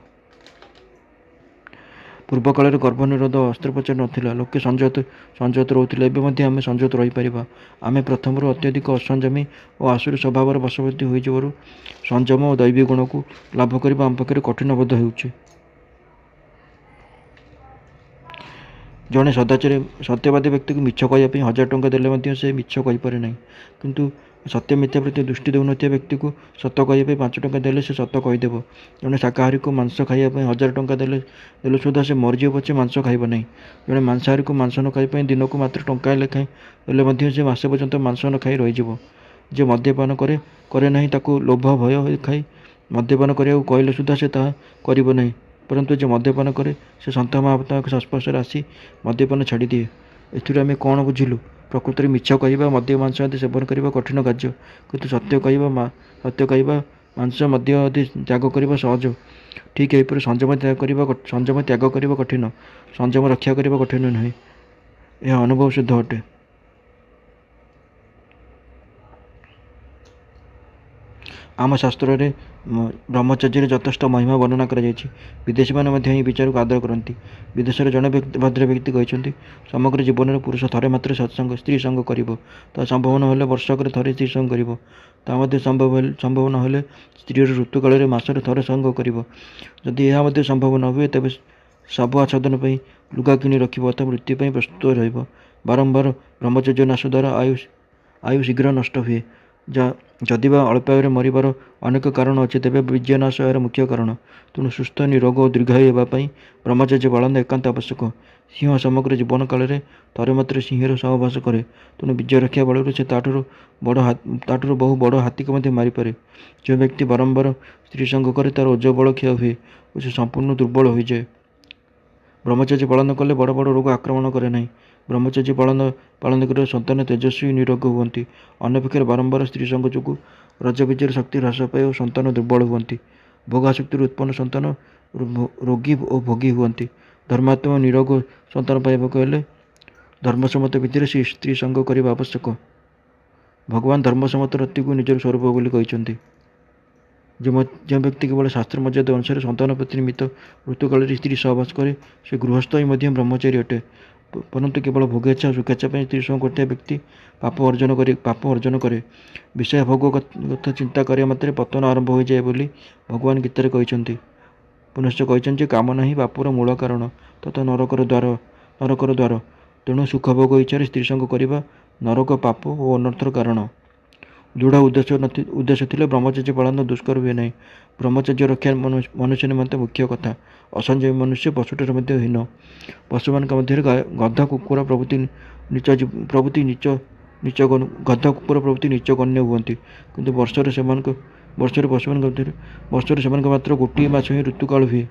ପୂର୍ବକାଳରେ ଗର୍ଭନିରୋଧ ଅସ୍ତ୍ରୋପଚାର ନଥିଲା। ଲୋକେ ସଂଯତ ରହୁଥିଲେ। ଏବେ ମଧ୍ୟ ଆମେ ସଂଯତ ରହିପାରିବା। ଆମେ ପ୍ରଥମରୁ ଅତ୍ୟଧିକ ଅସଂଯମୀ ଓ ଆସୁରୀ ସ୍ୱଭାବର ବଶବର୍ତ୍ତୀ ହୋଇଯିବାରୁ ସଂଯମ ଓ ଦୈବୀ ଗୁଣକୁ ଲାଭ କରିବା ଆମ ପକ୍ଷରେ କଠିନ ବୋଧ ହେଉଛି। ଜଣେ ସତ୍ୟବାଦୀ ବ୍ୟକ୍ତିକୁ ମିଛ କହିବା ପାଇଁ 1000 ଟଙ୍କା ଦେଲେ ମଧ୍ୟ ସେ ମିଛ କହିପାରେ ନାହିଁ। କିନ୍ତୁ ସତ୍ୟ ମିଥ୍ୟା ପ୍ରତି ଦୃଷ୍ଟି ଦେଉନଥିବା ବ୍ୟକ୍ତିକୁ ସତ କହିବା ପାଇଁ 5 ଟଙ୍କା ଦେଲେ ସେ ସତ କହିଦେବ। ଜଣେ ଶାକାହାରୀକୁ ମାଂସ ଖାଇବା ପାଇଁ 1000 ଟଙ୍କା ଦେଲେ ସୁଦ୍ଧା ସେ ମରିଯିବ ପଛେ ମାଂସ ଖାଇବ ନାହିଁ। ଜଣେ ମାଂସାହାରୀକୁ ମାଂସ ନ ଖାଇବା ପାଇଁ ଦିନକୁ ମାତ୍ର ଟଙ୍କାଏ ଲେଖାଏଁ ଦେଲେ ମଧ୍ୟ ସେ ମାସେ ପର୍ଯ୍ୟନ୍ତ ମାଂସ ନ ଖାଇ ରହିଯିବ। ଯେ ମଦ୍ୟପାନ କରେ ନାହିଁ, ତାକୁ ଲୋଭ ଭୟ ଦେଖାଇ ମଦ୍ୟପାନ କରିବାକୁ କହିଲେ ସୁଦ୍ଧା ସେ ତାହା କରିବ ନାହିଁ। ପରନ୍ତୁ ଯେ ମଦ୍ୟପାନ କରେ, ସେ ସନ୍ଥ ମହାତ୍ମାଙ୍କ ସଂସ୍ପର୍ଶରେ ଆସି ମଦ୍ୟପାନ ଛାଡ଼ିଦିଏ। ଏଥିରୁ ଆମେ କ'ଣ ବୁଝିଲୁ? ପ୍ରକୃତରେ ମିଛ କହିବା, ମଦ୍ୟ ମାଂସ ଆଦି ସେବନ କରିବା କଠିନ କାର୍ଯ୍ୟ, କିନ୍ତୁ ସତ୍ୟ କହିବା, ମାଂସ ମଦ୍ୟ ଆଦି ତ୍ୟାଗ କରିବା ସହଜ। ଠିକ୍ ଏହିପରି ସଂଯମ ତ୍ୟାଗ କରିବା କଠିନ, ସଂଯମ ରକ୍ଷା କରିବା କଠିନ ନୁହେଁ। ଏହା ଅନୁଭବ ସିଦ୍ଧ ଅଟେ। ଆମ ଶାସ୍ତ୍ରରେ ବ୍ରହ୍ମଚର୍ଯ୍ୟରେ ଯଥେଷ୍ଟ ମହିମା ବର୍ଣ୍ଣନା କରାଯାଇଛି। ବିଦେଶୀମାନେ ମଧ୍ୟ ଏହି ବିଚାରକୁ ଆଦର କରନ୍ତି। ବିଦେଶରେ ଜଣେ ଭଦ୍ରବ୍ୟକ୍ତି କହିଛନ୍ତି, ସମଗ୍ର ଜୀବନରେ ପୁରୁଷ ଥରେ ମାତ୍ର ସ୍ତ୍ରୀ ସଙ୍ଗ କରିବ। ତାହା ସମ୍ଭବ ନ ହେଲେ ବର୍ଷକରେ ଥରେ ସ୍ତ୍ରୀ ସଙ୍ଗ କରିବ। ତାହା ମଧ୍ୟ ସମ୍ଭବ ନ ହେଲେ ସ୍ତ୍ରୀର ଋତୁକାଳରେ ମାସରେ ଥରେ ସଙ୍ଗ କରିବ। ଯଦି ଏହା ମଧ୍ୟ ସମ୍ଭବ ନ ହୁଏ, ତେବେ ଶବ ଆଚ୍ଛାଦନ ପାଇଁ ଲୁଗା କିଣି ରଖିବ ଅଥବା ମୃତ୍ୟୁ ପାଇଁ ପ୍ରସ୍ତୁତ ରହିବ। ବାରମ୍ବାର ବ୍ରହ୍ମଚର୍ଯ୍ୟ ନାଶ ଦ୍ୱାରା ଆୟୁ ଶୀଘ୍ର ନଷ୍ଟ ହୁଏ। ଯଦିବା ଅଳ୍ପାୟୁରେ ମରିବାର ଅନେକ କାରଣ ଅଛି, ତେବେ ବୀର୍ଯ୍ୟନାଶ ଏହାର ମୁଖ୍ୟ କାରଣ। ତେଣୁ ସୁସ୍ଥ, ନିରୋଗ ଓ ଦୀର୍ଘାୟୁ ହେବା ପାଇଁ ବ୍ରହ୍ମଚର୍ଯ୍ୟ ପାଳନ ଏକାନ୍ତ ଆବଶ୍ୟକ। ସିଂହ ସମଗ୍ର ଜୀବନ କାଳରେ ଥରେ ମାତ୍ର ସିଂହର ସହବାସ କରେ। ତେଣୁ ବୀର୍ଯ୍ୟରକ୍ଷା ବଳରୁ ସେ ତାଠାରୁ ବହୁ ବଡ଼ ହାତୀକୁ ମଧ୍ୟ ମାରିପାରେ। ଯେଉଁ ବ୍ୟକ୍ତି ବାରମ୍ବାର ସ୍ତ୍ରୀ ସଙ୍ଗ କରେ, ତାର ଓଜବଳ କ୍ଷୟ ହୁଏ ଓ ସେ ସମ୍ପୂର୍ଣ୍ଣ ଦୁର୍ବଳ ହୋଇଯାଏ। ବ୍ରହ୍ମଚର୍ଯ୍ୟ ପାଳନ କଲେ ବଡ଼ ବଡ଼ ରୋଗ ଆକ୍ରମଣ କରେ ନାହିଁ। ବ୍ରହ୍ମଚର୍ଯ୍ୟ ପାଳନ କରିବା ସନ୍ତାନ ତେଜସ୍ୱୀ ନିରୋଗ ହୁଅନ୍ତି। ଅନ୍ୟପକ୍ଷରେ ବାରମ୍ବାର ସ୍ତ୍ରୀ ସଙ୍ଗ ଯୋଗୁଁ ରଜବୀଜର ଶକ୍ତି ହ୍ରାସ ପାଏ ଓ ସନ୍ତାନ ଦୁର୍ବଳ ହୁଅନ୍ତି। ଭୋଗାସକ୍ତିରୁ ଉତ୍ପନ୍ନ ସନ୍ତାନ ରୋଗୀ ଓ ଭୋଗୀ ହୁଅନ୍ତି। ଧର୍ମାତ୍ମା ଓ ନିରୋଗ ସନ୍ତାନ ପାଇବାକୁ ହେଲେ ଧର୍ମସମ୍ମତ ବିଧିରେ ସ୍ତ୍ରୀ ସଙ୍ଗ କରିବା ଆବଶ୍ୟକ। ଭଗବାନ ଧର୍ମସମ୍ମତ ରତିକୁ ନିଜର ସ୍ୱରୂପ ବୋଲି କହିଛନ୍ତି। ଯେଉଁ ବ୍ୟକ୍ତି କେବଳ ଶାସ୍ତ୍ର ମର୍ଯ୍ୟାଦା ଅନୁସାରେ ସନ୍ତାନ ପ୍ରତି ନିମିତ୍ତ ଋତୁକାଳରେ ସ୍ତ୍ରୀ ସହବାସ କରେ, ସେ ଗୃହସ୍ଥ ହିଁ ମଧ୍ୟ ବ୍ରହ୍ମଚାରୀ ଅଟେ। ପରନ୍ତୁ କେବଳ ଭୋଗେଚ୍ଛା ଓ ସୁଖେଚ୍ଛା ପାଇଁ ସ୍ତ୍ରୀ ସଙ୍ଗ କରୁଥିବା ବ୍ୟକ୍ତି ପାପ ଅର୍ଜନ କରେ। ବିଷୟ ଭୋଗ କଥା ଚିନ୍ତା କରିବା ମାତ୍ରେ ପତନ ଆରମ୍ଭ ହୋଇଯାଏ ବୋଲି ଭଗବାନ ଗୀତାରେ କହିଛନ୍ତି। ପୁନଶ୍ଚ କହିଛନ୍ତି ଯେ କାମନା ହିଁ ପାପର ମୂଳ କାରଣ ତଥା ନରକର ଦ୍ୱାର। ତେଣୁ ସୁଖଭୋଗ ଇଚ୍ଛାରେ ସ୍ତ୍ରୀ ସଙ୍ଗ କରିବା ନରକ, ପାପ ଓ ଅନର୍ଥର କାରଣ। ଦୃଢ଼ ଉଦ୍ଦେଶ୍ୟ ଥିଲେ ବ୍ରହ୍ମଚର୍ଯ୍ୟ ପାଳନ ଦୁଷ୍କର ହୁଏ ନାହିଁ। ବ୍ରହ୍ମଚର୍ଯ୍ୟ ରକ୍ଷା ମନୁଷ୍ୟ ନିମନ୍ତେ ମୁଖ୍ୟ କଥା। ଅସଂଯମୀ ମନୁଷ୍ୟ ପଶୁଠାରୁ ମଧ୍ୟ ହୀନ। ପଶୁମାନଙ୍କ ମଧ୍ୟରେ ଗଧ, କୁକୁର ପ୍ରଭୃତି ନୀଚ ଗଣ୍ୟ ହୁଅନ୍ତି। କିନ୍ତୁ ବର୍ଷରେ ସେମାନଙ୍କ ମାତ୍ର ଗୋଟିଏ ମାସ ହିଁ ଋତୁକାଳ ହୁଏ।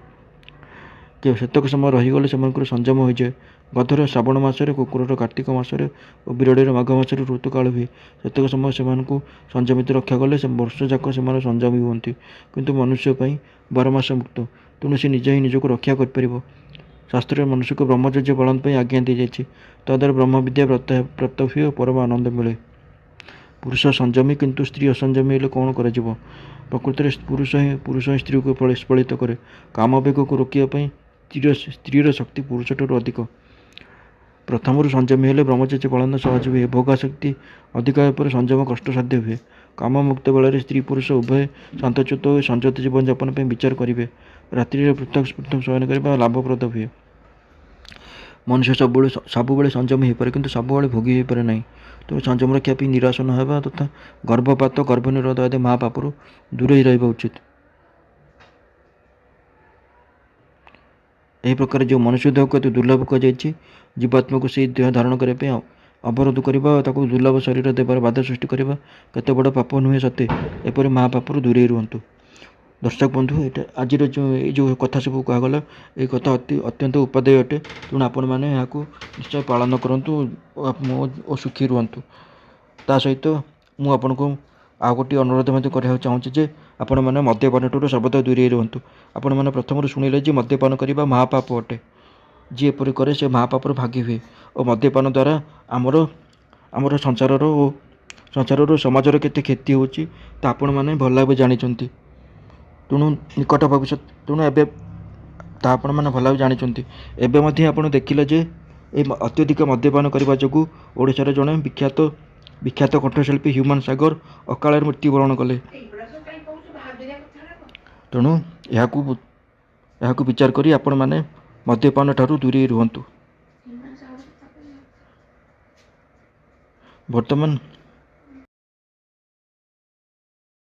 ସେତକ ସମୟ ରହିଗଲେ ସେମାନଙ୍କର ସଂଯମ ହୋଇଯାଏ। ଗଧର ଶ୍ରାବଣ ମାସରେ, କୁକୁରର କାର୍ତ୍ତିକ ମାସରେ ଓ ବିରାଡ଼ିର ମାଘ ମାସରେ ଋତୁକାଳ ହୁଏ। ସେତକ ସମୟ ସେମାନଙ୍କୁ ସଂଯମିତ ରକ୍ଷା କଲେ ବର୍ଷଯାକ ସେମାନେ ସଂଯମୀ ହୁଅନ୍ତି। କିନ୍ତୁ ମନୁଷ୍ୟ ପାଇଁ 12 ମାସ ମୁକ୍ତ। ତେଣୁ ସେ ନିଜେ ହିଁ ନିଜକୁ ରକ୍ଷା କରିପାରିବ। ଶାସ୍ତ୍ରରେ ମନୁଷ୍ୟକୁ ବ୍ରହ୍ମଚର୍ଯ୍ୟ ପାଳନ ପାଇଁ ଆଜ୍ଞା ଦିଆଯାଇଛି। ତଦ୍ୱାରା ବ୍ରହ୍ମବିଦ୍ୟା ପ୍ରାପ୍ତ ହୁଏ ଓ ପରମ ଆନନ୍ଦ ମିଳେ। ପୁରୁଷ ସଂଯମୀ କିନ୍ତୁ ସ୍ତ୍ରୀ ଅସଂଯମୀ ହେଲେ କ'ଣ କରାଯିବ? ପ୍ରକୃତରେ ପୁରୁଷ ହିଁ ସ୍ତ୍ରୀକୁ ସ୍ଖଳିତ କରେ। କାମବେଗକୁ ରୋକିବା ପାଇଁ ସ୍ତ୍ରୀର ଶକ୍ତି ପୁରୁଷଠାରୁ ଅଧିକ। ପ୍ରଥମରୁ ସଂଯମୀ ହେଲେ ବ୍ରହ୍ମଚର୍ଯ୍ୟ ପାଳନ ସହଜ ହୁଏ। ଭୋଗାସକ୍ତି ଅଧିକ ହେବା ପରେ ସଂଯମ କଷ୍ଟସାଧ୍ୟ ହୁଏ। କାମମୁକ୍ତ ବେଳରେ ସ୍ତ୍ରୀ ପୁରୁଷ ଉଭୟ ଶାନ୍ତଚ୍ୟୁତ ହୋଇ ସଂଯତ ଜୀବନଯାପନ ପାଇଁ ବିଚାର କରିବେ। ରାତ୍ରିରେ ପୃଥକ୍ ଶୟନ କରିବା ଲାଭପ୍ରଦ ହୁଏ। ମନୁଷ୍ୟ ସବୁବେଳେ ସଂଯମୀ ହୋଇପାରେ କିନ୍ତୁ ସବୁବେଳେ ଭୋଗୀ ହୋଇପାରେ ନାହିଁ। ତେଣୁ ସଂଯମ ରକ୍ଷା ପାଇଁ ନିରାଶ ନ ହେବା ତଥା ଗର୍ଭପାତ ଗର୍ଭନିରୋଧ ଆଦି ମହାପାପରୁ ଦୂରେଇ ରହିବା ଉଚିତ। ଏହି ପ୍ରକାର ଯେଉଁ ମନୁଷ୍ୟ ଦେହକୁ ଅତି ଦୁର୍ଲଭ କୁହାଯାଇଛି, ଜୀବାତ୍ମାକୁ ସେହି ଦେହ ଧାରଣ କରିବା ପାଇଁ ଅବରୋଧ କରିବା ଓ ତାକୁ ଦୁର୍ଲଭ ଶରୀର ଦେବାର ବାଧା ସୃଷ୍ଟି କରିବା କେତେ ବଡ଼ ପାପ ନୁହେଁ ସତେ? ଏପରି ମହାପାପରୁ ଦୂରେଇ ରୁହନ୍ତୁ। ଦର୍ଶକ ବନ୍ଧୁ, ଆଜିର ଏଇ ଯେଉଁ କଥା ସବୁ କୁହାଗଲା, ଏହି କଥା ଅତ୍ୟନ୍ତ ଉପାଦେୟ ଅଟେ। ତେଣୁ ଆପଣମାନେ ଏହାକୁ ନିଶ୍ଚୟ ପାଳନ କରନ୍ତୁ ଓ ସୁଖୀ ରୁହନ୍ତୁ। ତା ସହିତ ମୁଁ ଆପଣଙ୍କୁ ଆଉ ଗୋଟିଏ ଅନୁରୋଧ ମଧ୍ୟ କରିବାକୁ ଚାହୁଁଛି ଯେ ଆପଣମାନେ ମଦ୍ୟପାନଠାରୁ ସର୍ବଦା ଦୂରେଇ ରୁହନ୍ତୁ। ଆପଣମାନେ ପ୍ରଥମରୁ ଶୁଣିଲେ ଯେ ମଦ୍ୟପାନ କରିବା ମହାପାପ ଅଟେ। ଯିଏ ଏପରି କରେ ସେ ମହାପାପରୁ ଭାଗି ହୁଏ ଓ ମଦ୍ୟପାନ ଦ୍ୱାରା ଆମର ସଂସାରର ସମାଜର କେତେ କ୍ଷତି ହେଉଛି ତା ଆପଣମାନେ ଭଲ ଭାବେ ଜାଣିଛନ୍ତି। ଆପଣମାନେ ଭଲ ଭାବେ ଜାଣିଛନ୍ତି। ଏବେ ମଧ୍ୟ ଆପଣ ଦେଖିଲେ ଯେ ଏହି ଅତ୍ୟଧିକ ମଦ୍ୟପାନ କରିବା ଯୋଗୁଁ ଓଡ଼ିଶାର ଜଣେ ବିଖ୍ୟାତ କଣ୍ଠଶିଳ୍ପୀ ହ୍ୟୁମାନ ସାଗର ଅକାଳରେ ମୃତ୍ୟୁବରଣ କଲେ। ତେଣୁ ଏହାକୁ ବିଚାର କରି ଆପଣମାନେ ମଦ୍ୟପାନ ଠାରୁ ଦୂରେଇ ରୁହନ୍ତୁ। ବର୍ତ୍ତମାନ